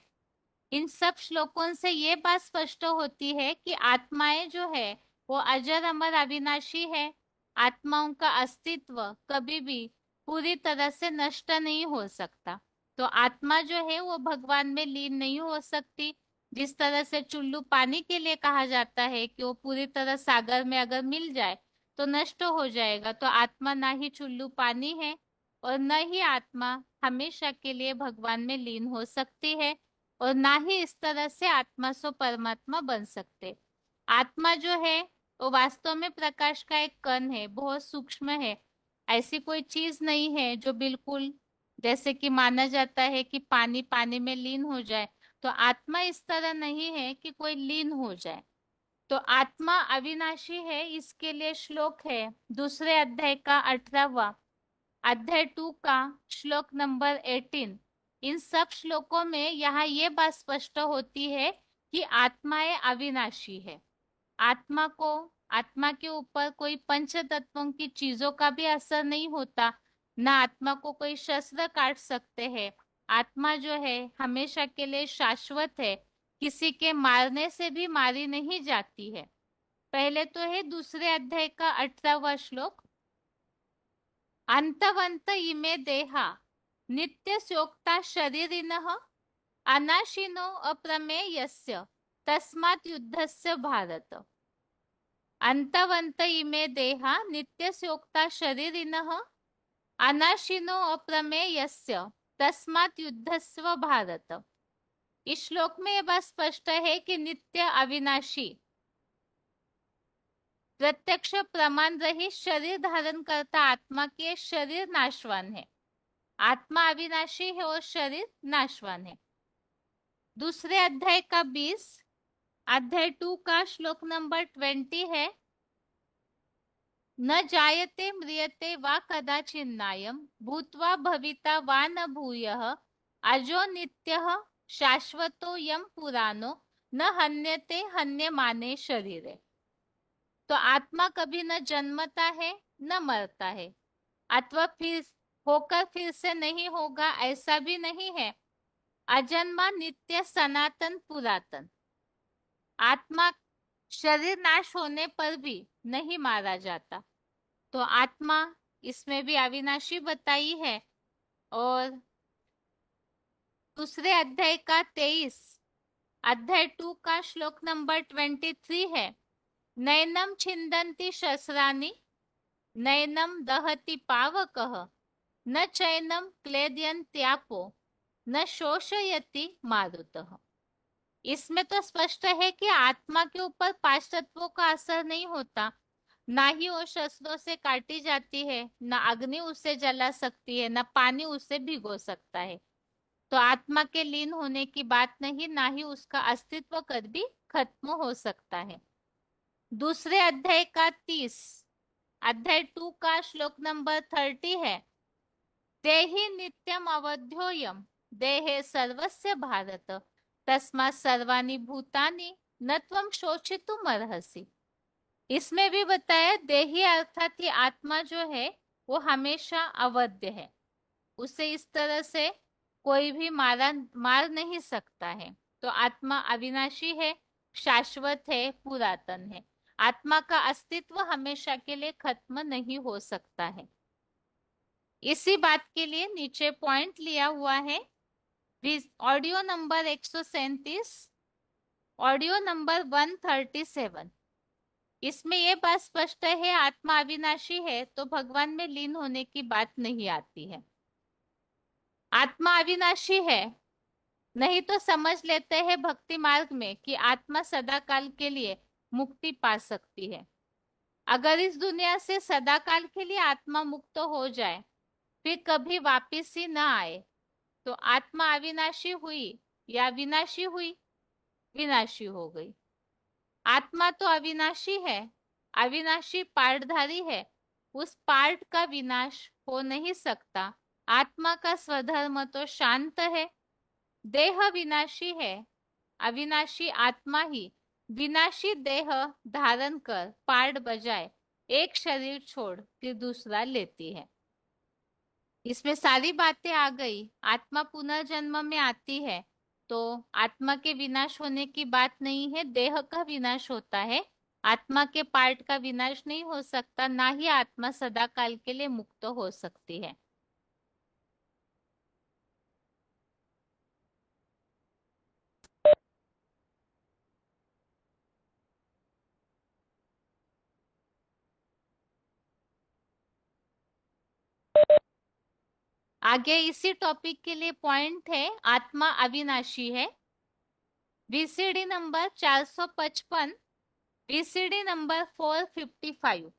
Speaker 1: इन सब श्लोकों से ये बात स्पष्ट होती है कि आत्माएं जो है वो अजर अमर अविनाशी है। आत्माओं का अस्तित्व कभी भी पूरी तरह से नष्ट नहीं हो सकता। तो आत्मा जो है वो भगवान में लीन नहीं हो सकती। जिस तरह से चुल्लू पानी के लिए कहा जाता है कि वो पूरी तरह सागर में अगर मिल जाए तो नष्ट हो जाएगा, तो आत्मा ना ही चुल्लू पानी है और न ही आत्मा हमेशा के लिए भगवान में लीन हो सकती है, और ना ही इस तरह से आत्मा सो परमात्मा बन सकते। आत्मा जो है वो वास्तव में प्रकाश का एक कण है, बहुत सूक्ष्म है। ऐसी कोई चीज नहीं है जो बिल्कुल, जैसे कि माना जाता है कि पानी पानी में लीन हो जाए, तो आत्मा इस तरह नहीं है कि कोई लीन हो जाए। तो आत्मा अविनाशी है, इसके लिए श्लोक है दूसरे अध्याय का 18वां, अध्याय 2 का श्लोक नंबर 18। इन सब श्लोकों में यहाँ ये बात स्पष्ट होती है कि आत्माएं अविनाशी है। आत्मा को, आत्मा के ऊपर कोई पंच तत्वों की चीजों का भी असर नहीं होता, ना आत्मा को कोई शस्त्र काट सकते हैं। आत्मा जो है हमेशा के लिए शाश्वत है, किसी के मारने से भी मारी नहीं जाती है। पहले तो है दूसरे अध्याय का 18वां श्लोक, अंतवंत इमे देहा नित्य सोक्ता शरीरिनः अनाशिनो अप्रमेयस्य तस्मात् युद्धस्य भारत। अंतवंत इमे देहा नित्यस्योक्ता शरीरिनः अनाशिनो अप्रमेयस्य तस्मात् युद्धस्व भारत। इस श्लोक में यह बात स्पष्ट है कि नित्य अविनाशी प्रत्यक्ष प्रमाण रहित शरीर धारण करता आत्मा के शरीर नाशवान है। आत्मा अविनाशी है और शरीर नाशवान है। दूसरे अध्याय का 20, अध्याय 2 का श्लोक नंबर 20 है, न जायते म्रियते वा कदाचिन्नायं भूत्वा भविता वा न भूयः अजो नित्यः शाश्वतो यम पुराणो न हन्यते हन्यमाने शरीरे। तो आत्मा कभी न जन्मता है न मरता है, अथवा फिर होकर फिर से नहीं होगा, ऐसा भी नहीं है। अजन्मा नित्य सनातन पुरातन। आत्मा शरीर नाश होने पर भी नहीं मारा जाता। तो आत्मा इसमें भी अविनाशी बताई है। और दूसरे अध्याय का 23, अध्याय 2 का श्लोक नंबर 23 है, नैनम छिन्दन्ति शस्त्राणि नैनम दहति पावकः न चैनम क्लेदयन्त्यापो न शोषयति मारुतः। इसमें तो स्पष्ट है कि आत्मा के ऊपर पांच तत्वों का असर नहीं होता, ना ही वो शस्त्रों से काटी जाती है, ना अग्नि उसे जला सकती है, ना पानी उसे भिगो सकता है। तो आत्मा के लीन होने की बात नहीं, ना ही उसका अस्तित्व कभी खत्म हो सकता है। दूसरे अध्याय का 30, अध्याय 2 का श्लोक नंबर 30 है, देहि नित्यम अवध्योयम देहे सर्वस्य भारत तस्मात् सर्वाणि भूतानि न त्वं शोचितुम अर्हसि। इसमें भी बताया देही अर्थात ये आत्मा जो है वो हमेशा अवध्य है, उसे इस तरह से कोई भी मार नहीं सकता है। तो आत्मा अविनाशी है, शाश्वत है, पुरातन है। आत्मा का अस्तित्व हमेशा के लिए खत्म नहीं हो सकता है। इसी बात के लिए नीचे पॉइंट लिया हुआ है, ऑडियो नंबर 137, ऑडियो नंबर 137। इसमें यह बात स्पष्ट है आत्मा अविनाशी है तो भगवान में लीन होने की बात नहीं आती है। आत्मा अविनाशी है, नहीं तो समझ लेते हैं भक्ति मार्ग में कि आत्मा सदा काल के लिए मुक्ति पा सकती है। अगर इस दुनिया से सदा काल के लिए आत्मा मुक्त हो जाए फिर कभी वापिस ही न आए, तो आत्मा अविनाशी हुई या विनाशी हुई? विनाशी हो गई। आत्मा तो अविनाशी है, अविनाशी पार्टधारी है, उस पार्ट का विनाश हो नहीं सकता। आत्मा का स्वधर्म तो शांत है। देह विनाशी है, अविनाशी आत्मा ही विनाशी देह धारण कर पार्ट बजाय एक शरीर छोड़ फिर दूसरा लेती है। इसमें सारी बातें आ गई। आत्मा पुनर्जन्म में आती है तो आत्मा के विनाश होने की बात नहीं है, देह का विनाश होता है। आत्मा के पार्ट का विनाश नहीं हो सकता, ना ही आत्मा सदा काल के लिए मुक्त हो सकती है। आगे इसी टॉपिक के लिए पॉइंट है, आत्मा अविनाशी है। VCD number 455, VCD number 455।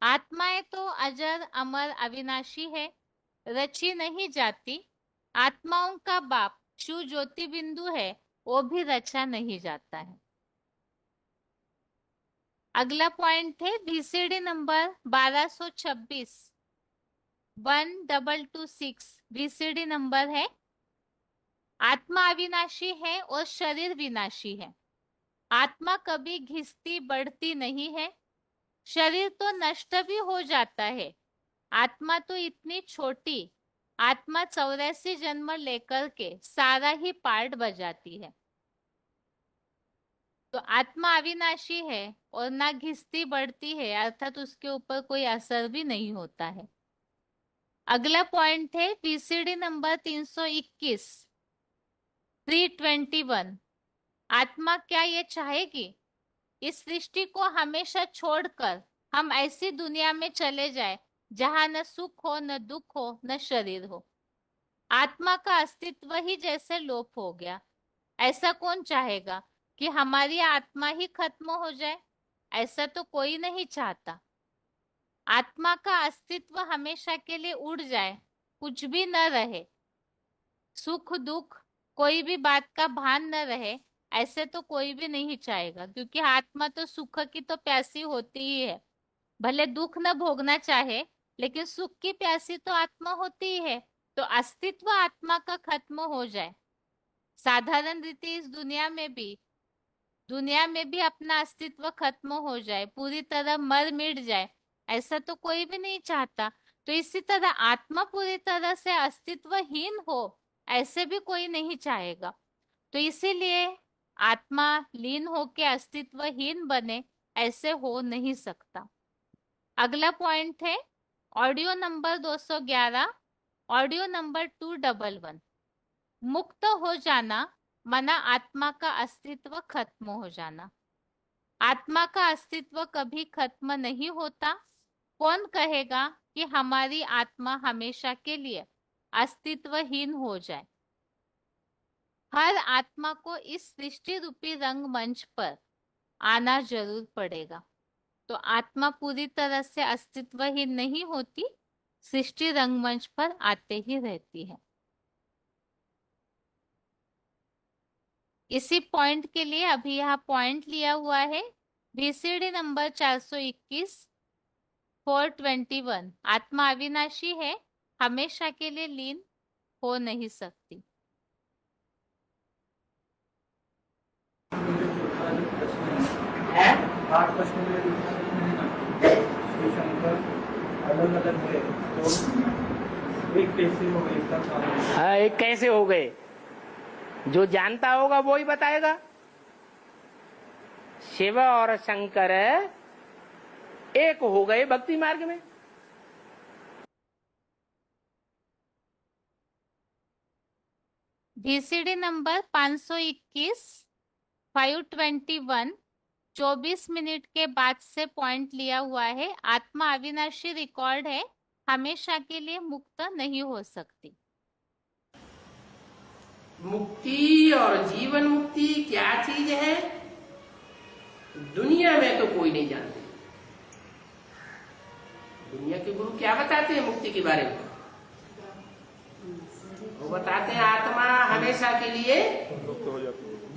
Speaker 1: आत्माएं तो अजर अमर अविनाशी है, रची नहीं जाती। आत्माओं का बाप शिव ज्योति बिंदु है, वो भी रचा नहीं जाता है। अगला पॉइंट है वीसीडी नंबर 1226, 1226 वीसीडी नंबर है। आत्मा अविनाशी है और शरीर विनाशी है। आत्मा कभी घिसती बढ़ती नहीं है। शरीर तो नष्ट भी हो जाता है। आत्मा तो इतनी छोटी, आत्मा 84 जन्म लेकर के सारा ही पार्ट बजाती है। तो आत्मा अविनाशी है और ना घिसती बढ़ती है, अर्थात उसके ऊपर कोई असर भी नहीं होता है। अगला पॉइंट है वीसीडी नंबर 321, 321। आत्मा क्या ये चाहेगी इस सृष्टि को हमेशा छोड़कर हम ऐसी दुनिया में चले जाए जहां न सुख हो, न दुख हो, न शरीर हो। आत्मा का अस्तित्व ही जैसे लोप हो गया। ऐसा कौन चाहेगा कि हमारी आत्मा ही खत्म हो जाए? ऐसा तो कोई नहीं चाहता। आत्मा का अस्तित्व हमेशा के लिए उड़ जाए, कुछ भी न रहे, सुख दुख कोई भी बात का भान न रहे, ऐसे तो कोई भी नहीं चाहेगा। क्योंकि आत्मा तो सुख की तो प्यासी होती ही है। भले दुख न भोगना चाहे, लेकिन सुख की प्यासी तो आत्मा होती ही है। तो अस्तित्व आत्मा का खत्म हो जाए, साधारण रीति इस दुनिया में भी अपना अस्तित्व खत्म हो जाए, पूरी तरह मर मिट जाए, ऐसा तो कोई भी नहीं चाहता। तो इसी तरह आत्मा पूरी तरह से अस्तित्वहीन हो, ऐसे भी कोई नहीं चाहेगा। तो इसीलिए आत्मा लीन होके अस्तित्वहीन बने, ऐसे हो नहीं सकता। अगला पॉइंट है ऑडियो नंबर 211, ऑडियो नंबर 211। मुक्त हो जाना मना आत्मा का अस्तित्व खत्म हो जाना। आत्मा का अस्तित्व कभी खत्म नहीं होता। कौन कहेगा कि हमारी आत्मा हमेशा के लिए अस्तित्वहीन हो जाए? हर आत्मा को इस सृष्टि रूपी रंगमंच पर आना जरूर पड़ेगा। तो आत्मा पूरी तरह से अस्तित्वहीन नहीं होती, सृष्टि रंगमंच पर आते ही रहती है। इसी पॉइंट के लिए अभी यहाँ पॉइंट लिया हुआ है वीसीडी नंबर 421, 421। आत्मा अविनाशी है, हमेशा के लिए लीन हो नहीं सकती।
Speaker 3: आठ प्रश्न में श्री शंकर अलग अलग है, तो एक कैसे हो गए इसका कारण?
Speaker 2: हाँ, एक कैसे हो गए, जो जानता होगा वो ही बताएगा। शिव और शंकर एक हो गए भक्ति मार्ग में।
Speaker 1: वीसीडी नंबर 521, 521, 24 मिनट के बाद से पॉइंट लिया हुआ है। आत्मा अविनाशी रिकॉर्ड है, हमेशा के लिए मुक्त नहीं हो सकती।
Speaker 2: मुक्ति और जीवन मुक्ति क्या चीज है, दुनिया में तो कोई नहीं जानते। दुनिया के गुरु क्या बताते हैं मुक्ति के बारे में? वो बताते हैं आत्मा हमेशा के लिए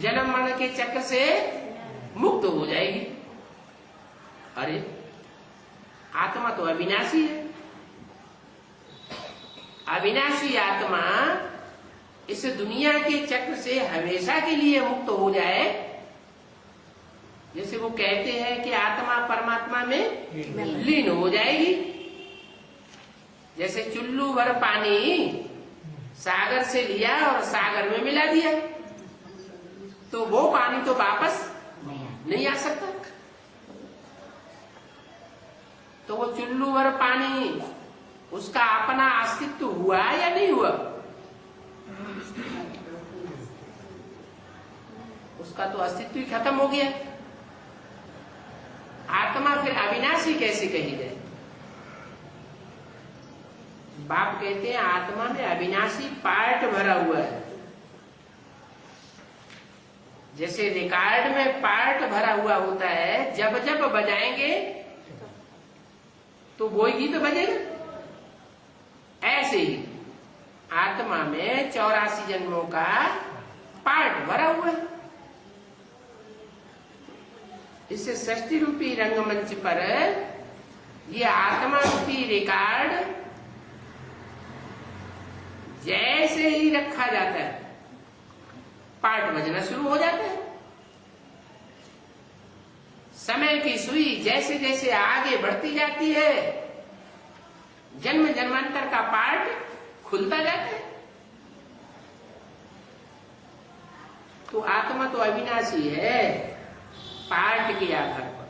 Speaker 2: जन्म मरण के चक्र से मुक्त हो जाएगी। अरे आत्मा तो अविनाशी है। अविनाशी आत्मा इस दुनिया के चक्र से हमेशा के लिए मुक्त हो जाए। जैसे वो कहते हैं कि आत्मा परमात्मा में लीन हो जाएगी। जैसे चुल्लू भर पानी सागर से लिया और सागर में मिला दिया, तो वो पानी तो वापस नहीं आ सकता। तो वो चुल्लू भर पानी, उसका अपना अस्तित्व हुआ या नहीं हुआ? उसका तो अस्तित्व ही खत्म हो गया। आत्मा फिर अविनाशी कैसे कही जाए? बाप कहते हैं आत्मा में अविनाशी पार्ट भरा हुआ है। जैसे रिकॉर्ड में पार्ट भरा हुआ होता है, जब जब बजाएंगे तो वही गीत बजेगा। ऐसे ही आत्मा में 84 जन्मों का पार्ट भरा हुआ है। इससे षष्ठी रूपी रंगमंच पर ये आत्मा रूपी रिकॉर्ड जैसे ही रखा जाता है, पार्ट बजना शुरू हो जाता है। समय की सुई जैसे जैसे आगे बढ़ती जाती है, जन्म जन्मांतर का पार्ट खुलता जाता है। तो आत्मा तो अविनाशी है, पार्ट के आधार पर।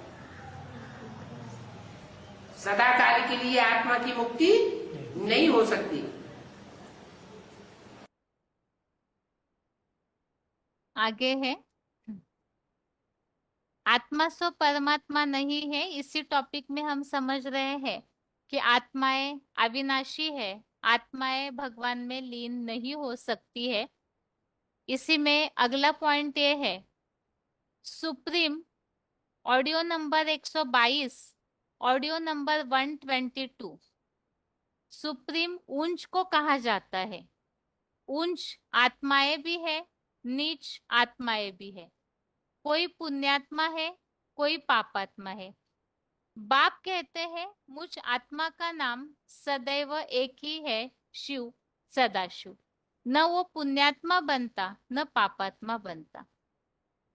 Speaker 2: सदाकाल के लिए आत्मा की मुक्ति नहीं हो सकती।
Speaker 1: आगे है, आत्मा सो परमात्मा नहीं है। इसी टॉपिक में हम समझ रहे हैं कि आत्माएं अविनाशी है, आत्माएं भगवान में लीन नहीं हो सकती है। इसी में अगला पॉइंट ये है, supreme audio number 122, audio number 122, supreme ऊंच को कहा जाता है। ऊंच आत्माएं भी है, नीच आत्माएं भी है। कोई पुण्यात्मा है, कोई पापात्मा है। बाप कहते हैं मुझ आत्मा का नाम सदैव एक ही है, शिव, सदाशिव। न वो पुण्यात्मा बनता न पापात्मा बनता।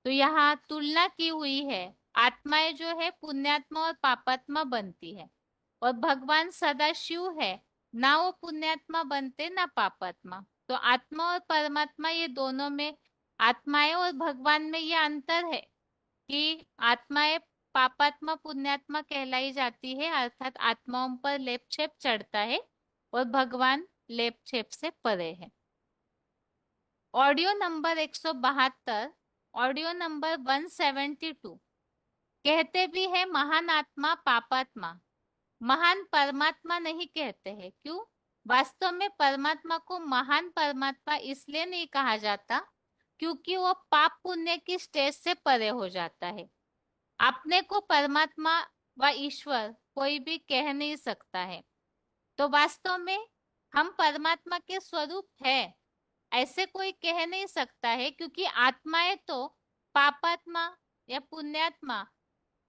Speaker 1: तो यहाँ तुलना की हुई है, आत्माएं जो है पुण्यात्मा और पापात्मा बनती है, और भगवान सदाशिव है, ना वो पुण्यात्मा बनते ना पापात्मा। तो आत्मा और परमात्मा ये दोनों में, आत्माएं और भगवान में ये अंतर है कि आत्माएं पापात्मा पुण्यात्मा कहलाई जाती है, अर्थात आत्माओं पर लेप छेप चढ़ता है, और भगवान लेप छेप से परे है। ऑडियो नंबर 172, ऑडियो नंबर 172 कहते भी है महान आत्मा पापात्मा, महान परमात्मा नहीं कहते हैं। क्यों? वास्तव में परमात्मा को महान परमात्मा इसलिए नहीं कहा जाता क्योंकि वो पाप पुण्य की स्टेज से परे हो जाता है। अपने को परमात्मा व ईश्वर कोई भी कह नहीं सकता है। तो वास्तव में हम परमात्मा के स्वरूप है ऐसे कोई कह नहीं सकता है, क्योंकि आत्माएं तो पापात्मा या पुण्यात्मा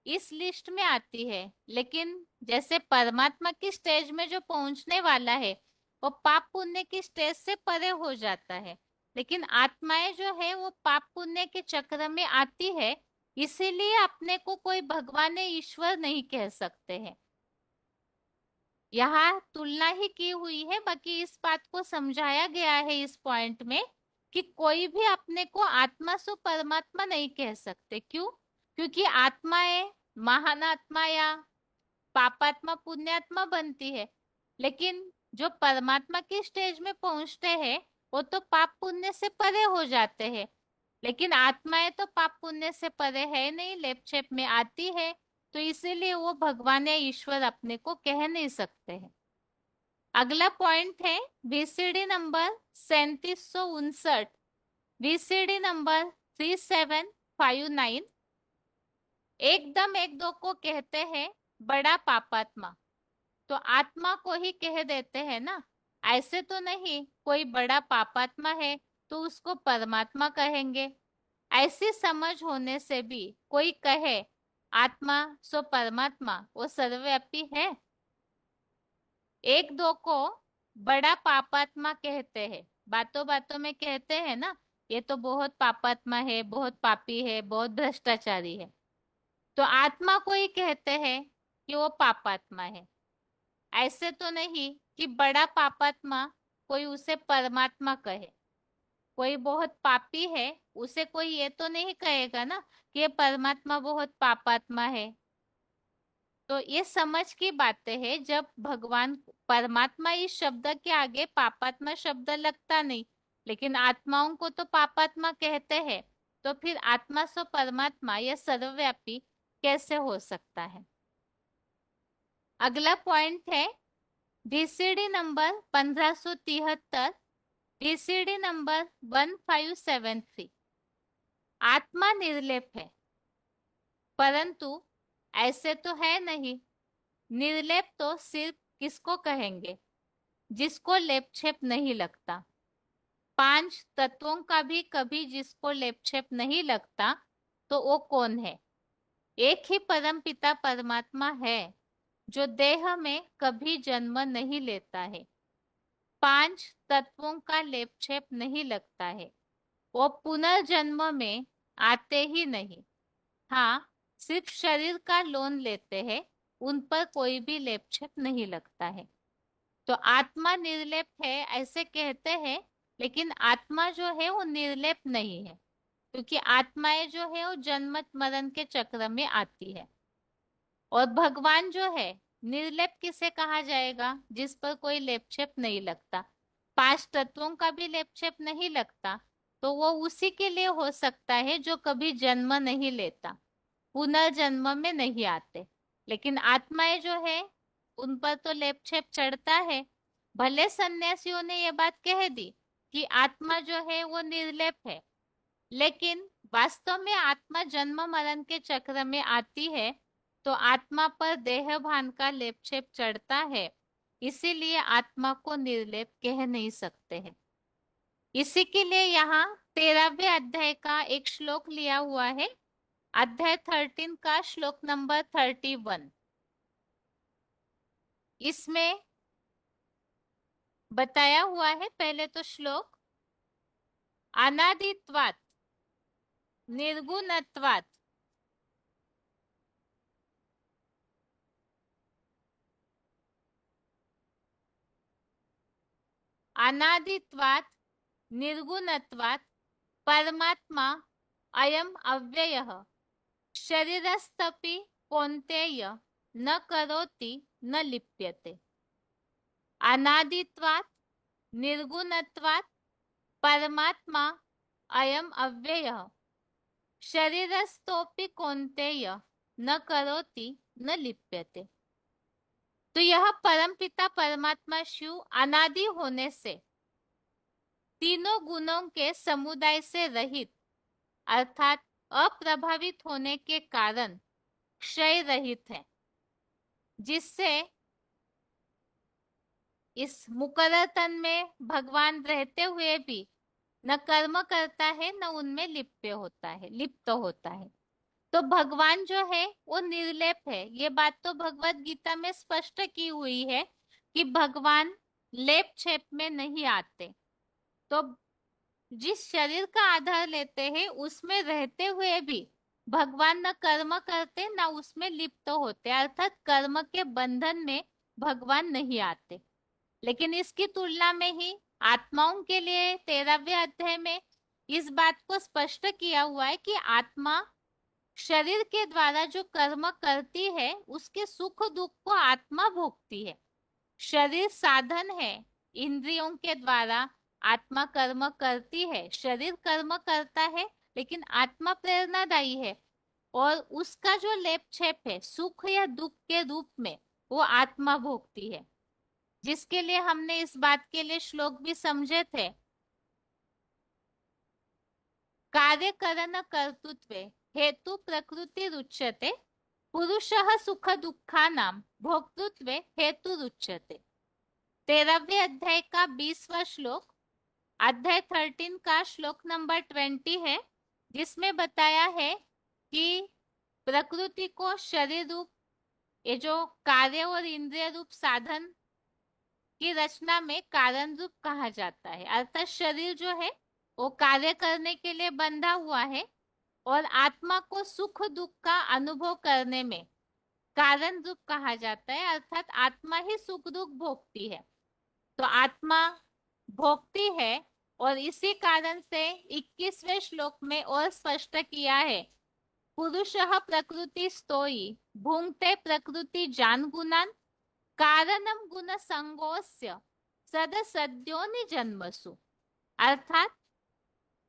Speaker 1: इस लिस्ट में आती है। लेकिन जैसे परमात्मा की स्टेज में जो पहुंचने वाला है वो पाप पुण्य की स्टेज से परे हो जाता है, लेकिन आत्माएं जो है वो पाप पुण्य के चक्र में आती है, इसीलिए अपने को कोई भगवान ईश्वर नहीं कह सकते हैं। यहाँ तुलना ही की हुई है, बाकी इस बात को समझाया गया है इस पॉइंट में कि कोई भी अपने को आत्मा सो परमात्मा नहीं कह सकते। क्यों? क्योंकि आत्माएं महान आत्मा या पापात्मा पुण्यात्मा बनती है, लेकिन जो परमात्मा की स्टेज में पहुंचते हैं वो तो पाप पुण्य से परे हो जाते हैं। लेकिन आत्माएं तो पाप पुण्य से परे है नहीं, लेप छेप में आती है, तो इसीलिए वो भगवान या ईश्वर अपने को कह नहीं सकते हैं। अगला पॉइंट है वीसीडी नंबर 3759, वीसीडी नंबर 3759। एकदम एक दो को कहते हैं बड़ा पापात्मा, तो आत्मा को ही कह देते हैं ना। ऐसे तो नहीं कोई बड़ा पापात्मा है तो उसको परमात्मा कहेंगे। ऐसी समझ होने से भी कोई कहे आत्मा सो परमात्मा, वो सर्वव्यापी है। एक दो को बड़ा पापात्मा कहते हैं, बातों बातों में कहते हैं ना, ये तो बहुत पापात्मा है, बहुत पापी है, बहुत भ्रष्टाचारी है। तो आत्मा को ही कहते हैं कि वो पापात्मा है। ऐसे तो नहीं कि बड़ा पापात्मा कोई उसे परमात्मा कहे। कोई बहुत पापी है उसे कोई ये तो नहीं कहेगा ना कि ये परमात्मा बहुत पापात्मा है। तो ये समझ की बातें हैं, जब भगवान परमात्मा इस शब्द के आगे पापात्मा शब्द लगता नहीं, लेकिन आत्माओं को तो पापात्मा कहते हैं, तो फिर आत्मा सो परमात्मा या सर्वव्यापी कैसे हो सकता है। अगला पॉइंट है VCD नंबर 1573, VCD नंबर 1573। आत्मा निर्लेप है, परंतु ऐसे तो है नहीं। निर्लेप तो सिर्फ किसको कहेंगे? जिसको लेपछेप नहीं लगता। पांच तत्वों का भी कभी जिसको लेपछेप नहीं लगता, तो वो कौन है? एक ही परम पिता परमात्मा है जो देह में कभी जन्म नहीं लेता है। पांच तत्वों का लेपछेप नहीं लगता है। वो पुनर्जन्म में आते ही नहीं। हाँ, सिर्फ शरीर का लोन लेते हैं, उन पर कोई भी लेपछेप नहीं लगता है। तो आत्मा निर्लेप है ऐसे कहते हैं, लेकिन आत्मा जो है वो निर्लेप नहीं है, क्योंकि आत्माएं जो है वो जन्म मरण के चक्र में आती है। और भगवान जो है, निर्लेप किसे कहा जाएगा? जिस पर कोई लेपछेप नहीं लगता। पांच तत्वों का भी लेपछेप नहीं लगता, तो वो उसी के लिए हो सकता है जो कभी जन्म नहीं लेता, पुनर्जन्म में नहीं आते। लेकिन आत्माएं जो है, उन पर तो लेपछेप चढ़ता है। भले सन्यासियों ने ये बात कह दी कि आत्मा जो है वो निर्लेप है, लेकिन वास्तव में आत्मा जन्म मरण के चक्र में आती है, तो आत्मा पर देह भान का लेपछेप चढ़ता है। इसीलिए आत्मा को निर्लेप कह नहीं सकते हैं। इसी के लिए यहाँ 13वें अध्याय का एक श्लोक लिया हुआ है, अध्याय 13 का श्लोक नंबर 31। इसमें बताया हुआ है, पहले तो श्लोक, अनादित्वात् निर्गुणत्वात् अनादित्वात् निर्गुणत्वात् परमात्मा अयम अव्ययः शरीरस्थपि कौन्तेय न करोति न लिप्यते। अनादित्वात् निर्गुणत्वात् परमात्मा अयम अव्ययः शरीरस्थोपि कौन्तेय न करोति न लिप्यते। तो यह परमपिता परमात्मा शिव अनादि होने से, तीनों गुणों के समुदाय से रहित, अर्थात अप्रभावित होने के कारण क्षय रहित है, जिससे इस मुकर्रर तन में भगवान रहते हुए भी न कर्म करता है, न उनमें लिप्त होता है। तो भगवान जो है वो निर्लेप है। ये बात तो भगवत गीता में स्पष्ट की हुई है कि भगवान लेप छेप में नहीं आते। तो जिस शरीर का आधार लेते हैं, उसमें रहते हुए भी भगवान न कर्म करते, न उसमें लिप्त होते, अर्थात कर्म के बंधन में भगवान नहीं आते। लेकिन इसकी तुलना में ही आत्माओं के लिए 13वें अध्याय में इस बात को स्पष्ट किया हुआ है कि आत्मा शरीर के द्वारा जो कर्म करती है, उसके सुख दुख को आत्मा भोगती है। शरीर साधन है, इंद्रियों के द्वारा आत्मा कर्म करती है। शरीर कर्म करता है, लेकिन आत्मा प्रेरणादायी है, और उसका जो लेप छेप है सुख या दुख के रूप में, वो आत्मा भोगती है। जिसके लिए हमने इस बात के लिए श्लोक भी समझे थे, कार्य करण कर्तृत्वे हेतु प्रकृति रुच्यते, पुरुषः सुख दुखानां भोक्तृत्वे हेतु रुच्यते। 13वें अध्याय का 20वां श्लोक, अध्याय 13 का श्लोक नंबर 20 है, जिसमें बताया है कि प्रकृति को शरीर रूप, ये जो कार्य और इंद्रिय रूप साधन की रचना में कारण रूप कहा जाता है। अर्थात शरीर जो है वो कार्य करने के लिए बंधा हुआ है, और आत्मा को सुख दुख का अनुभव करने में कारण रूप कहा जाता है। अर्थात आत्मा ही सुख दुख भोगती है। तो आत्मा भोगती है, और इसी कारण से 21वें श्लोक में और स्पष्ट किया है, पुरुषः प्रकृति स्तोयी भुंक्ते प्रकृति जान गुणान कारणम गुण संगोस्य सदसद्योनि जन्मसु। अर्थात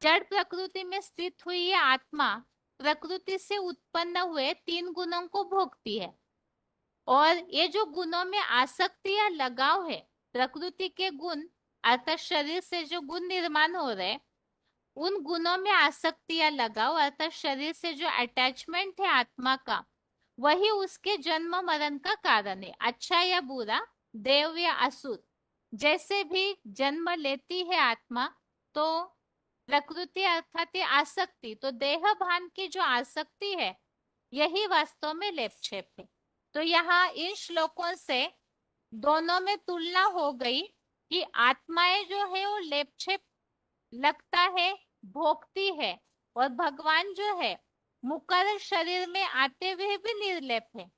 Speaker 1: जड़ प्रकृति में स्थित हुई ये आत्मा प्रकृति से उत्पन्न हुए तीन गुणों को भोगती है, और ये जो गुणों में आसक्ति या लगाव है, प्रकृति के गुण अर्थात शरीर से जो गुण निर्माण हो रहे हैं, उन गुणों में आसक्ति या लगाव अर्थात शरीर से जो अटैचमेंट है आत्मा का, वही उसके जन्म मरण का कारण है। अच्छा या बुरा, देव या असुर, जैसे भी जन्म लेती है आत्मा, तो प्रकृति अर्थात ये आसक्ति, तो देह भान की जो आसक्ति है, यही वास्तव में लेपछेप है। तो यहाँ इन श्लोकों से दोनों में तुलना हो गई कि आत्माएं जो है वो लेपछेप लगता है, भोगती है, और भगवान जो है मुकर शरीर में आते हुए भी निर्लेप है,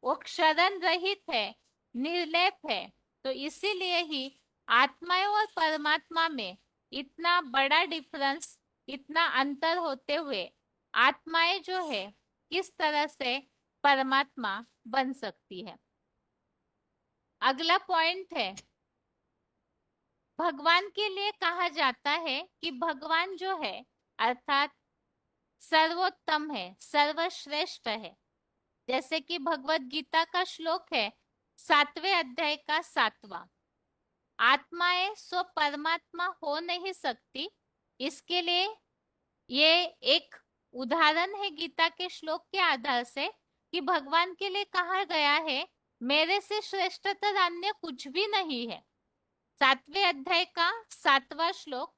Speaker 1: वो क्षरण रहित है, निर्लेप है। तो इसीलिए ही आत्माएं और परमात्मा में इतना बड़ा डिफरेंस, इतना अंतर होते हुए आत्माएं जो है किस तरह से परमात्मा बन सकती है। अगला पॉइंट है, भगवान के लिए कहा जाता है कि भगवान जो है अर्थात सर्वोत्तम है, सर्वश्रेष्ठ है। जैसे कि भगवत गीता का श्लोक है 7वें अध्याय का 7वां, आत्माएं स्व परमात्मा हो नहीं सकती। इसके लिए ये एक उदाहरण है गीता के श्लोक के आधार से कि भगवान के लिए कहा गया है मेरे से श्रेष्ठतर अन्य कुछ भी नहीं है। 7वें अध्याय का 7वां श्लोक,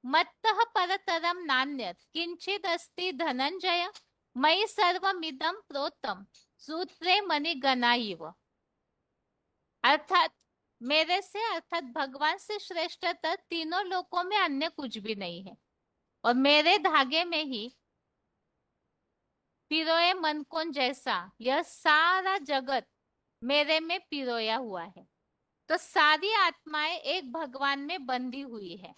Speaker 1: मत्तः परतरम नान्यत् किंचिद अस्ति धनंजय मयि सर्वमिदं प्रोतम सूत्रे मणिगणा इव। अर्थात मेरे से अर्थात भगवान से श्रेष्ठतर तीनों लोकों में अन्य कुछ भी नहीं है, और मेरे धागे में ही पिरोए मनकोन जैसा यह सारा जगत मेरे में पिरोया हुआ है। तो सारी आत्माएं एक भगवान में बंधी हुई है।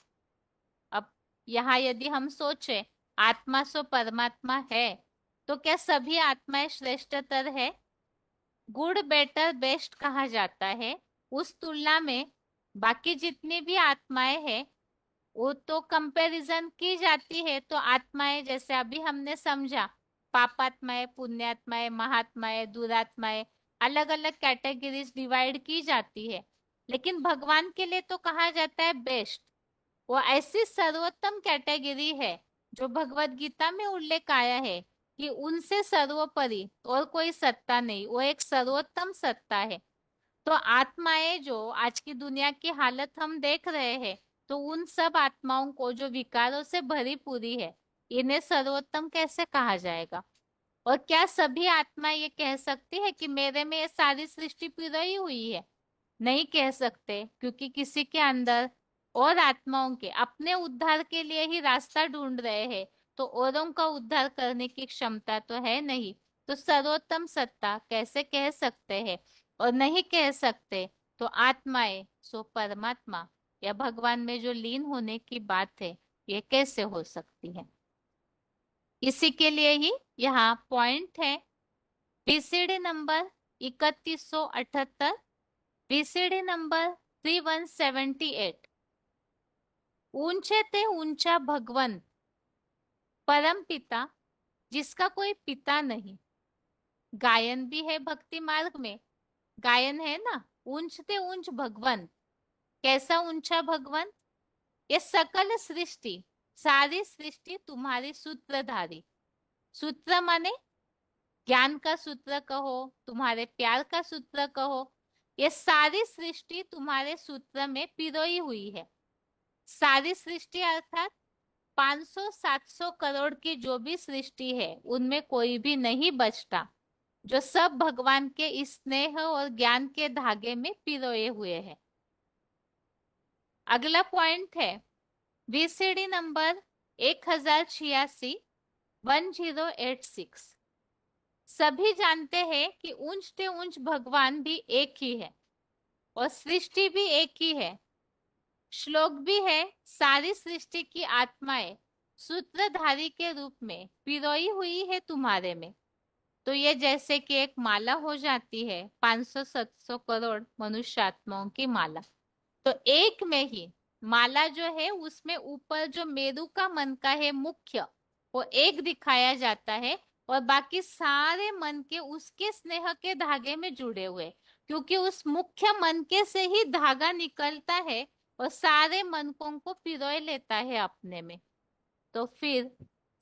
Speaker 1: अब यहाँ यदि हम सोचे आत्मा सो परमात्मा है, तो क्या सभी आत्माएं श्रेष्ठतर है? गुड बेटर बेस्ट कहा जाता है। उस तुलना में बाकी जितनी भी आत्माएं हैं वो तो कंपैरिजन की जाती है। तो आत्माएं जैसे अभी हमने समझा, पापात्माएं, पुण्यात्माएं, महात्माएं, दुरात्माएं, अलग अलग कैटेगरीज डिवाइड की जाती है। लेकिन भगवान के लिए तो कहा जाता है बेस्ट। वो ऐसी सर्वोत्तम कैटेगरी है जो भगवत गीता में उल्लेख आया है कि उनसे सर्वोपरि और कोई सत्ता नहीं, वो एक सर्वोत्तम सत्ता है। तो आत्माएं जो आज की दुनिया की हालत हम देख रहे हैं, तो उन सब आत्माओं को जो विकारों से भरी पूरी है, इन्हें सर्वोत्तम कैसे कहा जाएगा? और क्या सभी आत्माएं ये कह सकती है कि मेरे में ये सारी सृष्टि पिरोई हुई है? नहीं कह सकते, क्योंकि किसी के अंदर और आत्माओं के अपने उद्धार के लिए ही रास्ता ढूंढ रहे हैं, तो औरों का उद्धार करने की क्षमता तो है नहीं। तो सर्वोत्तम सत्ता कैसे कह सकते हैं? और नहीं कह सकते तो आत्माएं सो परमात्मा या भगवान में जो लीन होने की बात है, ये कैसे हो सकती है? इसी के लिए ही यहाँ पॉइंट है बीसीडी नंबर 3178, बीसीडी नंबर 3178, ऊंचे ते ऊंचा भगवंत परम पिता जिसका कोई पिता नहीं। गायन भी है भक्ति मार्ग में, गायन है ना, ऊंचते ऊंच भगवंत। कैसा ऊंचा भगवंत? ये सकल सृष्टि, सारी सृष्टि तुम्हारी सूत्रधारी। सूत्र माने ज्ञान का सूत्र कहो, तुम्हारे प्यार का सूत्र कहो। ये सारी सृष्टि तुम्हारे सूत्र में पिरोई हुई है। सारी सृष्टि अर्थात 500-700 करोड़ की जो भी सृष्टि है, उनमें कोई भी नहीं बचता, जो सब भगवान के इस स्नेह और ज्ञान के धागे में पिरोए हुए हैं। अगला पॉइंट है बीसीडी नंबर 1086, 1086। सभी जानते हैं कि ऊंचते ऊंच भगवान भी एक ही है और सृष्टि भी एक ही है। श्लोक भी है, सारी सृष्टि की आत्माएं सूत्रधारी के रूप में पिरोई हुई है तुम्हारे में। तो ये जैसे कि एक माला हो जाती है, 500-700 करोड़ मनुष्य आत्माओं की माला। तो एक में ही माला जो है उसमें ऊपर जो मेरु का मन का है मुख्य, वो एक दिखाया जाता है, और बाकी सारे मन के उसके स्नेह के धागे में जुड़े हुए, क्योंकि उस मुख्य मन के से ही धागा निकलता है और सारे मनकों को पिरोए लेता है अपने में। तो फिर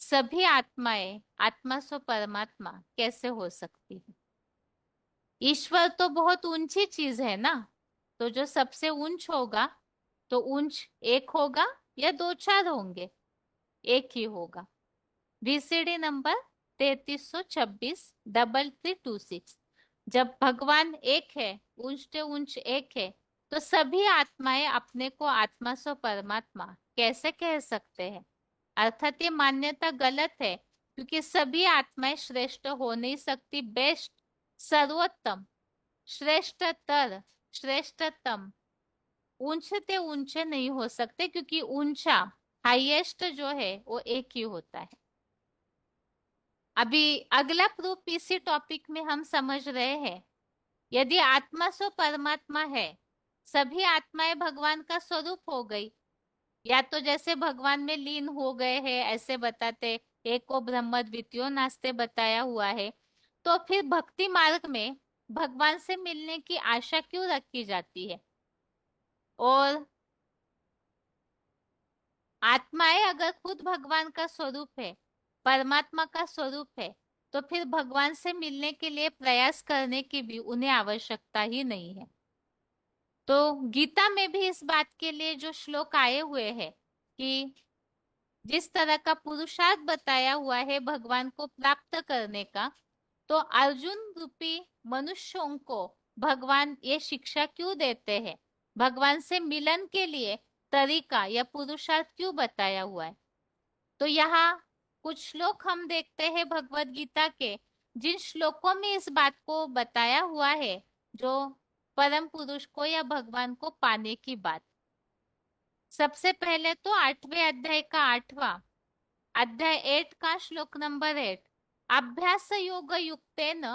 Speaker 1: सभी आत्माएं आत्मा सो परमात्मा कैसे हो सकती है? ईश्वर तो बहुत ऊंची चीज है ना, तो जो सबसे ऊंच होगा, तो ऊंच एक होगा या दो चार होंगे? एक ही होगा। VCD नंबर 3326 जब भगवान एक है, ऊंच से ऊंच एक है, तो सभी आत्माएं अपने को आत्मा सो परमात्मा कैसे कह सकते हैं? अर्थात ये मान्यता गलत है, क्योंकि सभी आत्माएं श्रेष्ठ हो नहीं सकती। बेस्ट, सर्वोत्तम, श्रेष्ठतर, श्रेष्ठतम, ऊंचते ऊंचे नहीं हो सकते, क्योंकि ऊंचा, हाईएस्ट जो है वो एक ही होता है। अभी अगला प्रूफ इसी टॉपिक में हम समझ रहे हैं। यदि आत्मा सो परमात्मा है, सभी आत्माएं भगवान का स्वरूप हो गई, या तो जैसे भगवान में लीन हो गए हैं ऐसे बताते, एक को ब्रह्म द्वितीयो नास्ते बताया हुआ है, तो फिर भक्ति मार्ग में भगवान से मिलने की आशा क्यों रखी जाती है? और आत्माएं अगर खुद भगवान का स्वरूप है, परमात्मा का स्वरूप है, तो फिर भगवान से मिलने के लिए प्रयास करने की भी उन्हें आवश्यकता ही नहीं है। तो गीता में भी इस बात के लिए जो श्लोक आए हुए हैं कि जिस तरह का पुरुषार्थ बताया हुआ है भगवान को प्राप्त करने का, तो अर्जुन रूपी मनुष्यों को भगवान ये शिक्षा क्यों देते हैं? भगवान से मिलन के लिए तरीका या पुरुषार्थ क्यों बताया हुआ है? तो यहाँ कुछ श्लोक हम देखते हैं भगवत गीता के, जिन श्लोकों में इस बात को बताया हुआ है, जो परम पुरुष को या भगवान को पाने की बात। सबसे पहले तो 8वें अध्याय का 8वां अध्याय 8 का श्लोक नंबर 8, अभ्यास योग युक्तेन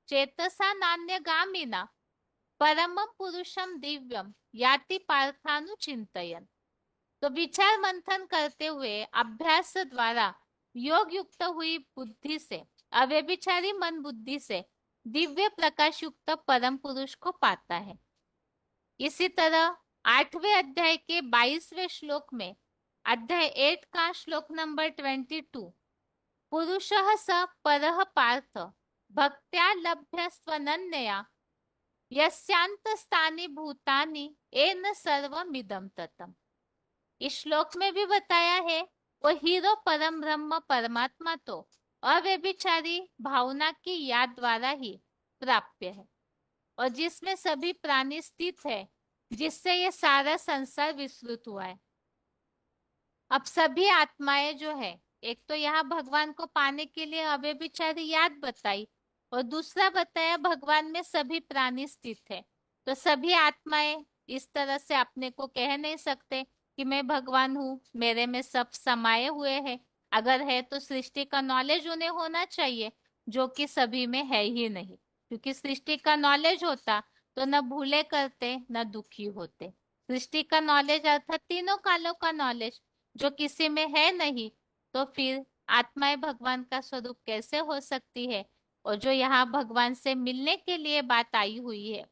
Speaker 1: चेतसा नान्यगामिना परमं पुरुषम दिव्यम याति पार्थानुचिंतयन्। तो विचार मंथन करते हुए अभ्यास द्वारा योग युक्त हुई बुद्धि से, अव्यभिचारी मन बुद्धि से दिव्य प्रकाश युक्त परम पुरुष को पाता है। इसी तरह 8वें अध्याय के 22वें श्लोक में, अध्याय 8 का श्लोक नंबर 22, पुरुषः स परः पार्थ भक्त्या लभ्य स्वनन्यया यस्यांतस्तानि भूतानि येन सर्वमिदं ततम्। इस श्लोक में भी बताया है वो हीरो परम ब्रह्म परमात्मा तो अव्यभिचारी भावना की याद द्वारा ही प्राप्य है, और जिसमें सभी प्राणी स्थित है, जिससे ये सारा संसार विस्तृत हुआ है। अब सभी आत्माएं जो है, एक तो यहाँ भगवान को पाने के लिए अव्यभिचारी याद बताई, और दूसरा बताया भगवान में सभी प्राणी स्थित है। तो सभी आत्माएं इस तरह से अपने को कह नहीं सकते कि मैं भगवान हूँ, मेरे में सब समाये हुए हैं। अगर है तो सृष्टि का नॉलेज उन्हें होना चाहिए, जो कि सभी में है ही नहीं। क्योंकि सृष्टि का नॉलेज होता तो न भूले करते न दुखी होते। सृष्टि का नॉलेज अर्थात तीनों कालों का नॉलेज जो किसी में है नहीं, तो फिर आत्माएं भगवान का स्वरूप कैसे हो सकती है? और जो यहाँ भगवान से मिलने के लिए बात आई हुई है,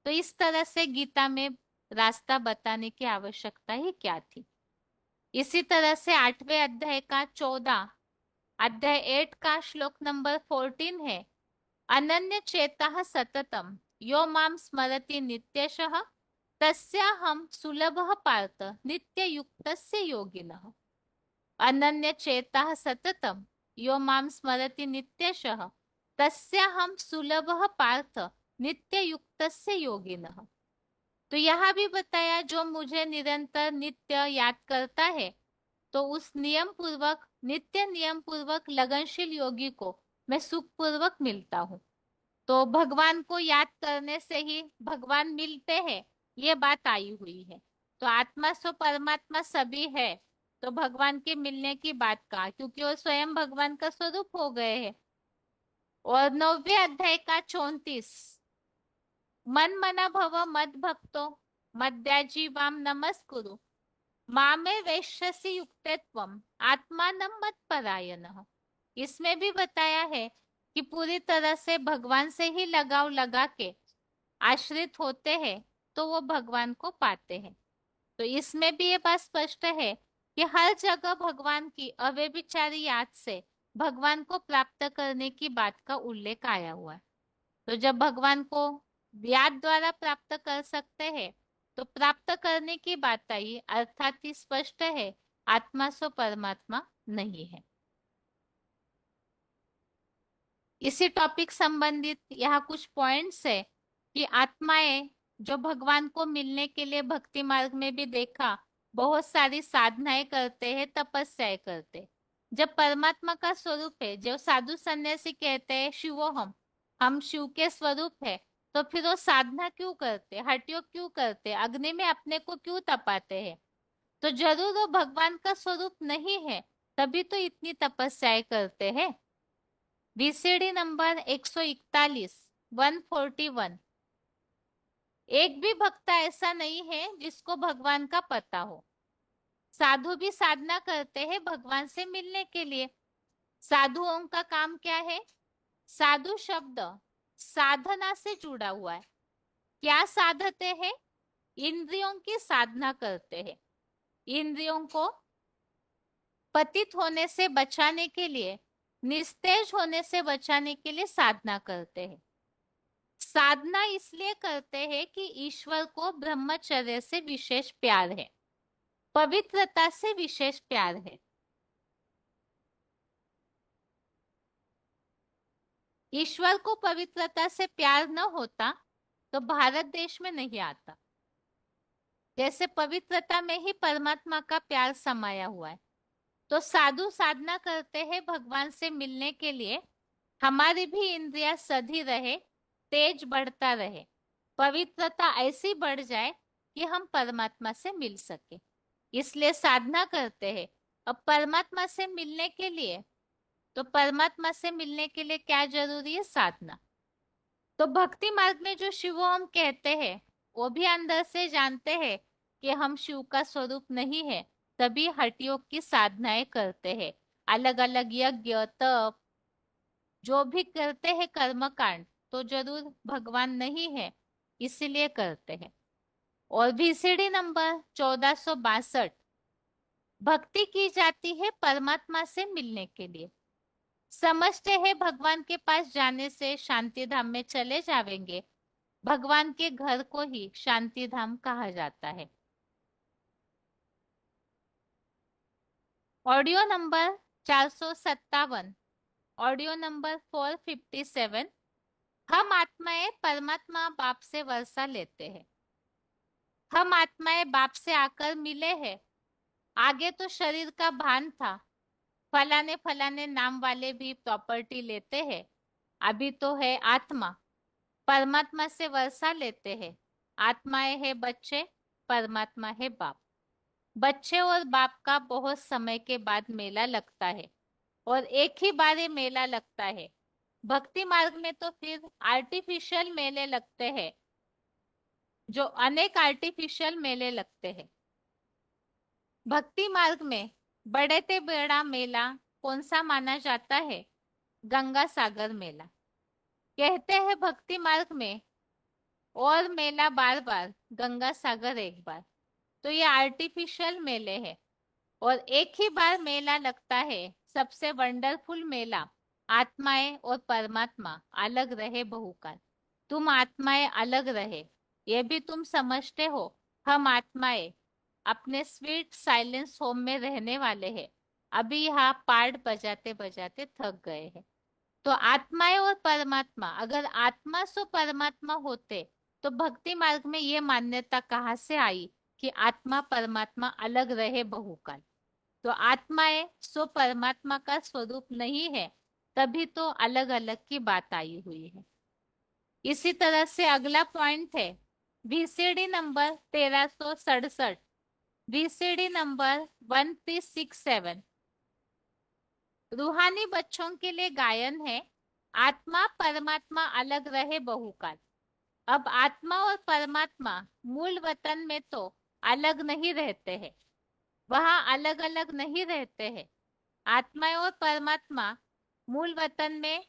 Speaker 1: तो इस तरह से गीता में रास्ता बताने की आवश्यकता ही क्या थी? इसी तरह से 8वें अध्याय का 14, अध्याय 8 का श्लोक नंबर 14 है, अनन्य चेतः सततम यो माम स्मरति नित्यशः तस्याहं सुलभः पार्थ नित्य युक्तस्य योगिनः। अनन्य चेतः सततम यो माम स्मरति नित्यशः तस्याहं सुलभः पार्थ नित्य युक्तस्य योगिनः। तो यहाँ भी बताया जो मुझे निरंतर नित्य याद करता है, तो उस नियम पूर्वक, नित्य नियम पूर्वक लगनशील योगी को मैं सुख पूर्वक मिलता हूँ। तो भगवान को याद करने से ही भगवान मिलते हैं, ये बात आई हुई है। तो आत्मा सो परमात्मा सभी है, तो भगवान के मिलने की बात कहा, क्योंकि वो स्वयं भगवान का स्वरूप हो गए हैं। और 9वें अध्याय का 34, मन मना भव मद भक्तो मद्याजीवाम नमस्कुरु मामे वैश्यसि युक्तेत्वम आत्मानं मत्परायणः। इसमें भी बताया है कि पूरी तरह से भगवान से ही लगाव लगा के आश्रित होते हैं तो वो भगवान को पाते हैं। तो इसमें भी ये बात स्पष्ट है कि हर जगह भगवान की अव्यभिचारी याद से भगवान को प्राप्त करने की बात का उल्लेख आया हुआ है। तो जब भगवान को याद द्वारा प्राप्त कर सकते हैं तो प्राप्त करने की बात आई, अर्थात ही स्पष्ट है आत्मा सो परमात्मा नहीं है। इसी टॉपिक संबंधित यहाँ कुछ पॉइंट्स है कि आत्माएं जो भगवान को मिलने के लिए भक्ति मार्ग में भी देखा बहुत सारी साधनाएं करते हैं, तपस्याएं करते हैं। जब परमात्मा का स्वरूप है, जो साधु सन्यासी कहते हैं शिवो हम शिव के स्वरूप है, तो फिर वो साधना क्यों करते, हठयोग क्यों करते, अग्नि में अपने को क्यों तपाते हैं? तो जरूर वो भगवान का स्वरूप नहीं है, तभी तो इतनी तपस्याएं करते हैं। VCD number 141 141। एक भी भक्त ऐसा नहीं है जिसको भगवान का पता हो। साधु भी साधना करते हैं भगवान से मिलने के लिए। साधुओं का काम क्या है? साधु शब्द साधना से जुड़ा हुआ है। क्या साधते हैं? इंद्रियों की साधना करते हैं। इंद्रियों को पतित होने से बचाने के लिए, निस्तेज होने से बचाने के लिए साधना करते हैं। साधना इसलिए करते हैं कि ईश्वर को ब्रह्मचर्य से विशेष प्यार है, पवित्रता से विशेष प्यार है। ईश्वर को पवित्रता से प्यार न होता तो भारत देश में नहीं आता। जैसे पवित्रता में ही परमात्मा का प्यार समाया हुआ है। तो साधु साधना करते हैं भगवान से मिलने के लिए, हमारी भी इंद्रियां सधी रहे, तेज बढ़ता रहे, पवित्रता ऐसी बढ़ जाए कि हम परमात्मा से मिल सके, इसलिए साधना करते हैं। अब परमात्मा से मिलने के लिए, तो परमात्मा से मिलने के लिए क्या जरूरी है? साधना। तो भक्ति मार्ग में जो शिव हम कहते हैं वो भी अंदर से जानते हैं कि हम शिव का स्वरूप नहीं है, तभी हठ योग की साधनाएं करते हैं। अलग अलग यज्ञ तप जो भी करते हैं कर्म कांड, तो जरूर भगवान नहीं है इसीलिए करते हैं। और VCD नंबर 1462। भक्ति की जाती है परमात्मा से मिलने के लिए। समझते हैं भगवान के पास जाने से शांति धाम में चले जाएंगे। भगवान के घर को ही शांति धाम कहा जाता है। Audio number 457, audio number 457। हम आत्माएं परमात्मा बाप से वर्षा लेते हैं। हम आत्माएं बाप से आकर मिले हैं। आगे तो शरीर का भान था, फलाने फलाने नाम वाले भी प्रॉपर्टी लेते हैं। अभी तो है आत्मा, परमात्मा से वर्षा लेते हैं। आत्माएं है बच्चे, परमात्मा है बाप। बच्चे और बाप का बहुत समय के बाद मेला लगता है, और एक ही बार ये मेला लगता है। भक्ति मार्ग में तो फिर आर्टिफिशियल मेले लगते हैं, जो अनेक आर्टिफिशियल मेले लगते हैं। भक्ति मार्ग में बड़े से बड़ा मेला कौन सा माना जाता है? गंगा सागर मेला। कहते हैं भक्ति मार्ग में और मेला बार बार, गंगा सागर एक बार। तो ये आर्टिफिशियल मेले हैं, और एक ही बार मेला लगता है। सबसे वंडरफुल मेला, आत्माएं और परमात्मा अलग रहे बहुकाल। तुम आत्माएं अलग रहे, ये भी तुम समझते हो। हम आत्माएं अपने स्वीट साइलेंस होम में रहने वाले हैं। अभी यहाँ पार्ट बजाते बजाते थक गए हैं। तो आत्माएं और परमात्मा, अगर आत्मा सो परमात्मा होते तो भक्ति मार्ग में ये मान्यता कहाँ से आई कि आत्मा परमात्मा अलग रहे बहुकाल? तो आत्माएं सो परमात्मा का स्वरूप नहीं है, तभी तो अलग अलग की बात आई हुई है। इसी तरह से अगला पॉइंट है VCD नंबर 1367, VCD नंबर 1367। रूहानी बच्चों के लिए गायन है, आत्मा परमात्मा अलग रहे बहुकाल। अब आत्मा और परमात्मा मूल वतन में तो अलग नहीं रहते हैं, वहां अलग अलग नहीं रहते हैं। आत्मा और परमात्मा मूल वतन में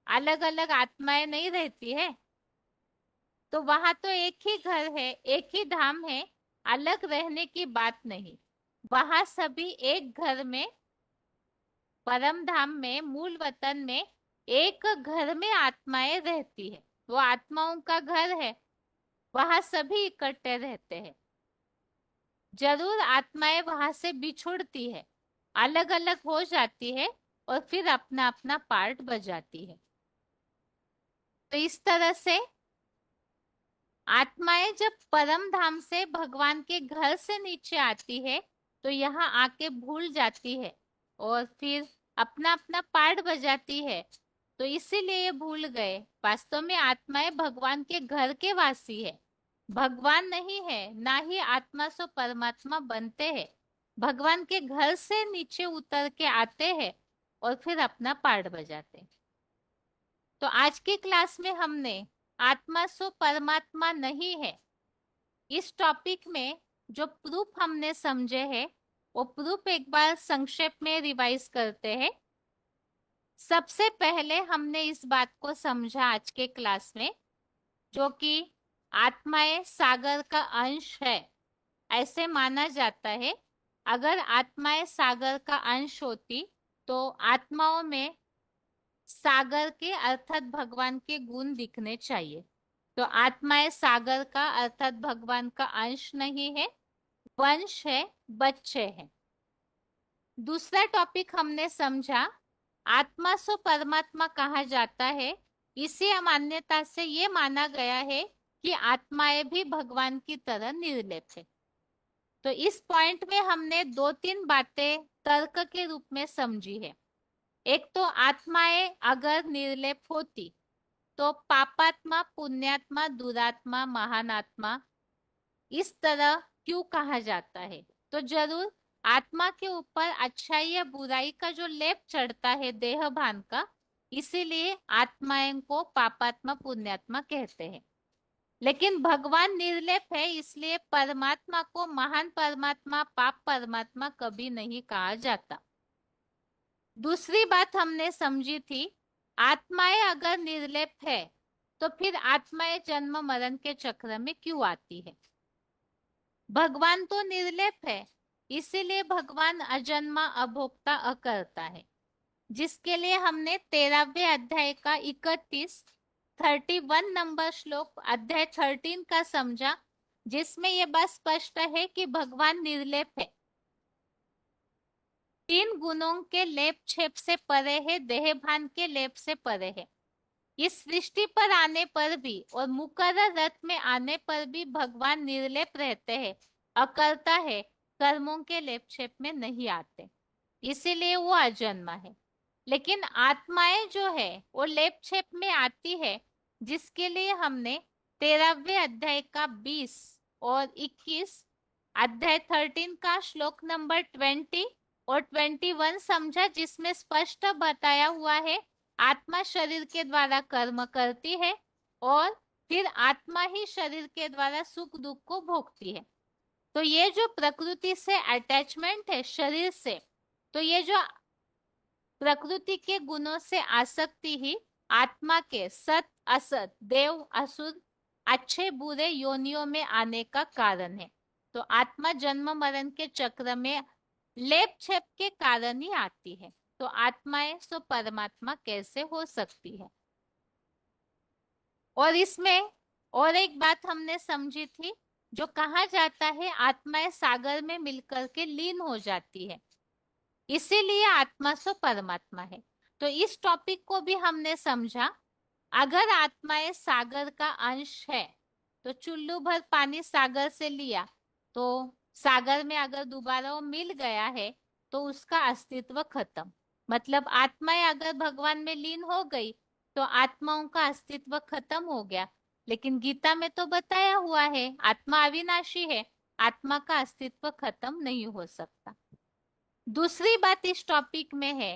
Speaker 1: अलग अलग आत्माएं नहीं रहती है, तो वहां तो एक ही घर है, एक ही धाम है, अलग रहने की बात नहीं। वहां सभी एक घर में, परम धाम में, मूल वतन में एक घर में आत्माएं रहती है। वो आत्माओं का घर है, वहां सभी इकट्ठे रहते हैं। जरूर आत्माएं वहां से बिछुड़ती है, अलग अलग हो जाती है और फिर अपना अपना पार्ट बजाती है। तो इस तरह से आत्माएं जब परम धाम से भगवान के घर से नीचे आती है तो यहाँ आके भूल जाती है और फिर अपना अपना पार्ट बजाती है। तो इसीलिए ये भूल गए, वास्तव में आत्माएं भगवान के घर के वासी है, भगवान नहीं है, ना ही आत्मा सो परमात्मा बनते हैं। भगवान के घर से नीचे उतर के आते हैं और फिर अपना पार्ट बजाते हैं। तो आज की क्लास में हमने आत्मा सो परमात्मा नहीं है, इस टॉपिक में जो प्रूफ हमने समझे हैं वो प्रूफ एक बार संक्षेप में रिवाइज करते हैं। सबसे पहले हमने इस बात को समझा आज के क्लास में, जो कि आत्माएं सागर का अंश है, ऐसे माना जाता है। अगर आत्माएं सागर का अंश होती तो आत्माओं में सागर के अर्थात भगवान के गुण दिखने चाहिए। तो आत्माएं सागर का अर्थात भगवान का अंश नहीं है, वंश है, बच्चे हैं। दूसरा टॉपिक हमने समझा, आत्मा सो परमात्मा कहा जाता है। इसी मान्यता से ये माना गया है कि आत्माएं भी भगवान की तरह निर्लेप है। तो इस पॉइंट में हमने दो तीन बातें तर्क के रूप में समझी है। एक तो आत्माएं अगर निर्लेप होती तो पापात्मा, पुण्यात्मा, दुरात्मा, महान आत्मा इस तरह क्यों कहा जाता है? तो जरूर आत्मा के ऊपर अच्छाई या बुराई का जो लेप चढ़ता है देह भान का, इसीलिए आत्माएं को पापात्मा, पुण्यात्मा कहते हैं। लेकिन भगवान निर्लेप है, इसलिए परमात्मा को महान परमात्मा, पाप परमात्मा कभी नहीं कहा जाता। दूसरी बात हमने समझी थी, आत्माएं अगर निर्लेप है तो फिर आत्माएं जन्म मरण के चक्र में क्यों आती है? भगवान तो निर्लेप है, इसीलिए भगवान अजन्मा, अभोक्ता, अकर्ता है, जिसके लिए हमने 13वें अध्याय का 31 नंबर श्लोक अध्याय 13 का समझा, जिसमें यह बात स्पष्ट है कि भगवान निर्लेप है, तीन गुणों के लेप छेप से परे है, देह भान के लेप से परे है। इस सृष्टि पर आने पर भी और मुकर्रर रथ में आने पर भी भगवान निर्लेप रहते हैं, अकर्ता है, कर्मों के लेप छेप में नहीं आते, इसीलिए वो अजन्मा है। लेकिन आत्माएं जो है वो लेप छेप में आती है, जिसके लिए हमने 13वें अध्याय का 20 और 21 अध्याय 13 का श्लोक नंबर 20 और 21 समझा, जिसमें स्पष्ट बताया हुआ है आत्मा शरीर के द्वारा कर्म करती है और फिर आत्मा ही शरीर के द्वारा सुख दुख को भोगती है। तो ये जो प्रकृति से अटैचमेंट है शरीर से, तो ये जो प्रकृति के गुणों से आसक्ति ही आत्मा के सत असत, देव असुर, अच्छे बुरे योनियों में आने का कारण है। तो आत्मा जन्म मरण के चक्र में लेप छेप के कारण ही आती है। तो आत्माएं सो परमात्मा कैसे हो सकती है? और इसमें और एक बात हमने समझी थी, जो कहा जाता है आत्माएं सागर में मिलकर के लीन हो जाती है, इसीलिए आत्मा सो परमात्मा है। तो इस टॉपिक को भी हमने समझा, अगर आत्माएं सागर का अंश है तो चुल्लू भर पानी सागर से लिया तो सागर में अगर दोबारा वो मिल गया है तो उसका अस्तित्व खत्म। मतलब आत्माएं अगर भगवान में लीन हो गई तो आत्माओं का अस्तित्व खत्म हो गया। लेकिन गीता में तो बताया हुआ है आत्मा अविनाशी है, आत्मा का अस्तित्व खत्म नहीं हो सकता। दूसरी बात इस टॉपिक में है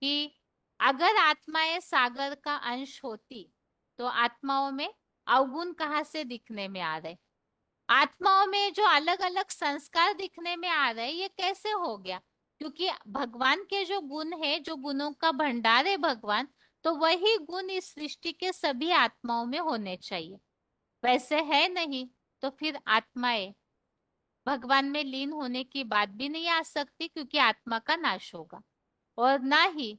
Speaker 1: कि अगर आत्माएं सागर का अंश होती तो आत्माओं में अवगुण कहाँ से दिखने में आ रहे? आत्माओं में जो अलग अलग संस्कार दिखने में आ रहे, ये कैसे हो गया? क्योंकि भगवान के जो गुण है, जो गुणों का भंडार है भगवान, तो वही गुण इस सृष्टि के सभी आत्माओं में होने चाहिए। वैसे है नहीं, तो फिर आत्माएं भगवान में लीन होने की बात भी नहीं आ सकती, क्योंकि आत्मा का नाश होगा। और ना ही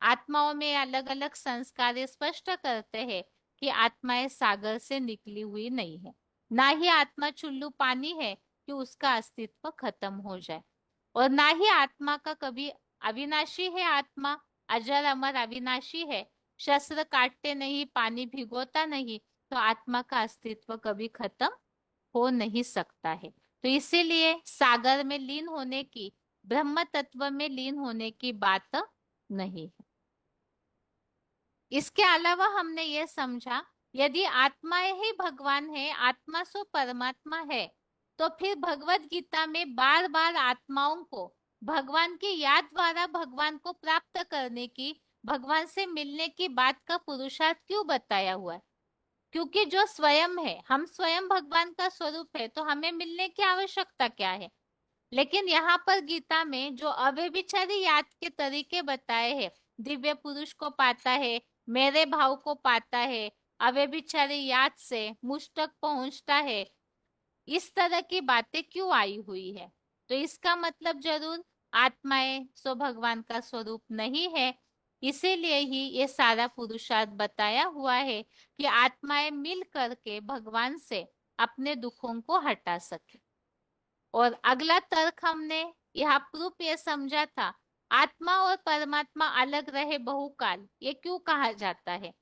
Speaker 1: आत्माओं में अलग अलग संस्कार ये स्पष्ट करते हैं कि आत्माएं सागर से निकली हुई नहीं है। ना ही आत्मा चुल्लू पानी है कि उसका अस्तित्व खत्म हो जाए। और ना ही आत्मा का कभी अविनाशी है, आत्मा अजर अमर अविनाशी है, शस्त्र काटते नहीं, पानी भिगोता नहीं, तो आत्मा का अस्तित्व कभी खत्म हो नहीं सकता है। तो इसीलिए सागर में लीन होने की, ब्रह्म तत्व में लीन होने की बात नहीं है। इसके अलावा हमने ये समझा, यदि आत्माएं ही भगवान है, आत्मा सो परमात्मा है, तो फिर भगवत गीता में बार बार आत्माओं को भगवान की याद द्वारा भगवान को प्राप्त करने की, भगवान से मिलने की बात का पुरुषार्थ क्यों बताया हुआ है? क्योंकि जो स्वयं है, हम स्वयं भगवान का स्वरूप है, तो हमें मिलने की आवश्यकता क्या है? लेकिन यहाँ पर गीता में जो अव्यभिचारी याद के तरीके बताए हैं, दिव्य पुरुष को पाता है, मेरे भाव को पाता है, अव्यभिचारी याद से मुझ तक पहुंचता है, इस तरह की बातें क्यों आई हुई है? तो इसका मतलब जरूर आत्माएं सो भगवान का स्वरूप नहीं है। इसीलिए ही ये सारा पुरुषार्थ बताया हुआ है कि आत्माएं मिल करके भगवान से अपने दुखों को हटा सके। और अगला तर्क हमने यहाँ प्रूफ ये समझा था, आत्मा और परमात्मा अलग रहे बहुकाल, ये क्यों कहा जाता है?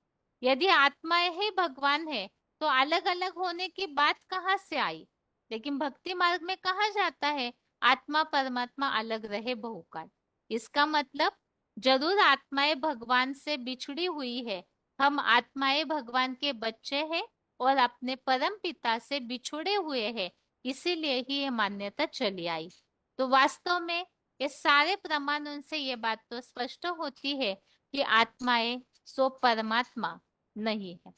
Speaker 1: यदि आत्माएं ही भगवान है, तो अलग अलग होने की बात कहाँ से आई? लेकिन भक्ति मार्ग में कहा जाता है आत्मा परमात्मा अलग रहे बहुकाल। इसका मतलब जरूर आत्माएं भगवान से बिछड़ी हुई है, हम आत्माएं भगवान के बच्चे हैं और अपने परम पिता से बिछुड़े हुए हैं, इसीलिए ही ये मान्यता चली आई। तो वास्तव में ये सारे प्रमाण उनसे ये बात तो स्पष्ट होती है कि आत्माएं सो परमात्मा नहीं है।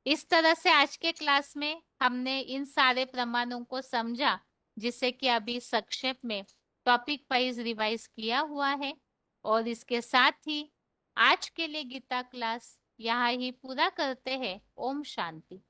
Speaker 1: इस तरह से आज के क्लास में हमने इन सारे प्रमाणों को समझा, जिसे कि अभी संक्षेप में टॉपिक वाइज रिवाइज किया हुआ है। और इसके साथ ही आज के लिए गीता क्लास यहाँ ही पूरा करते हैं। ओम शांति।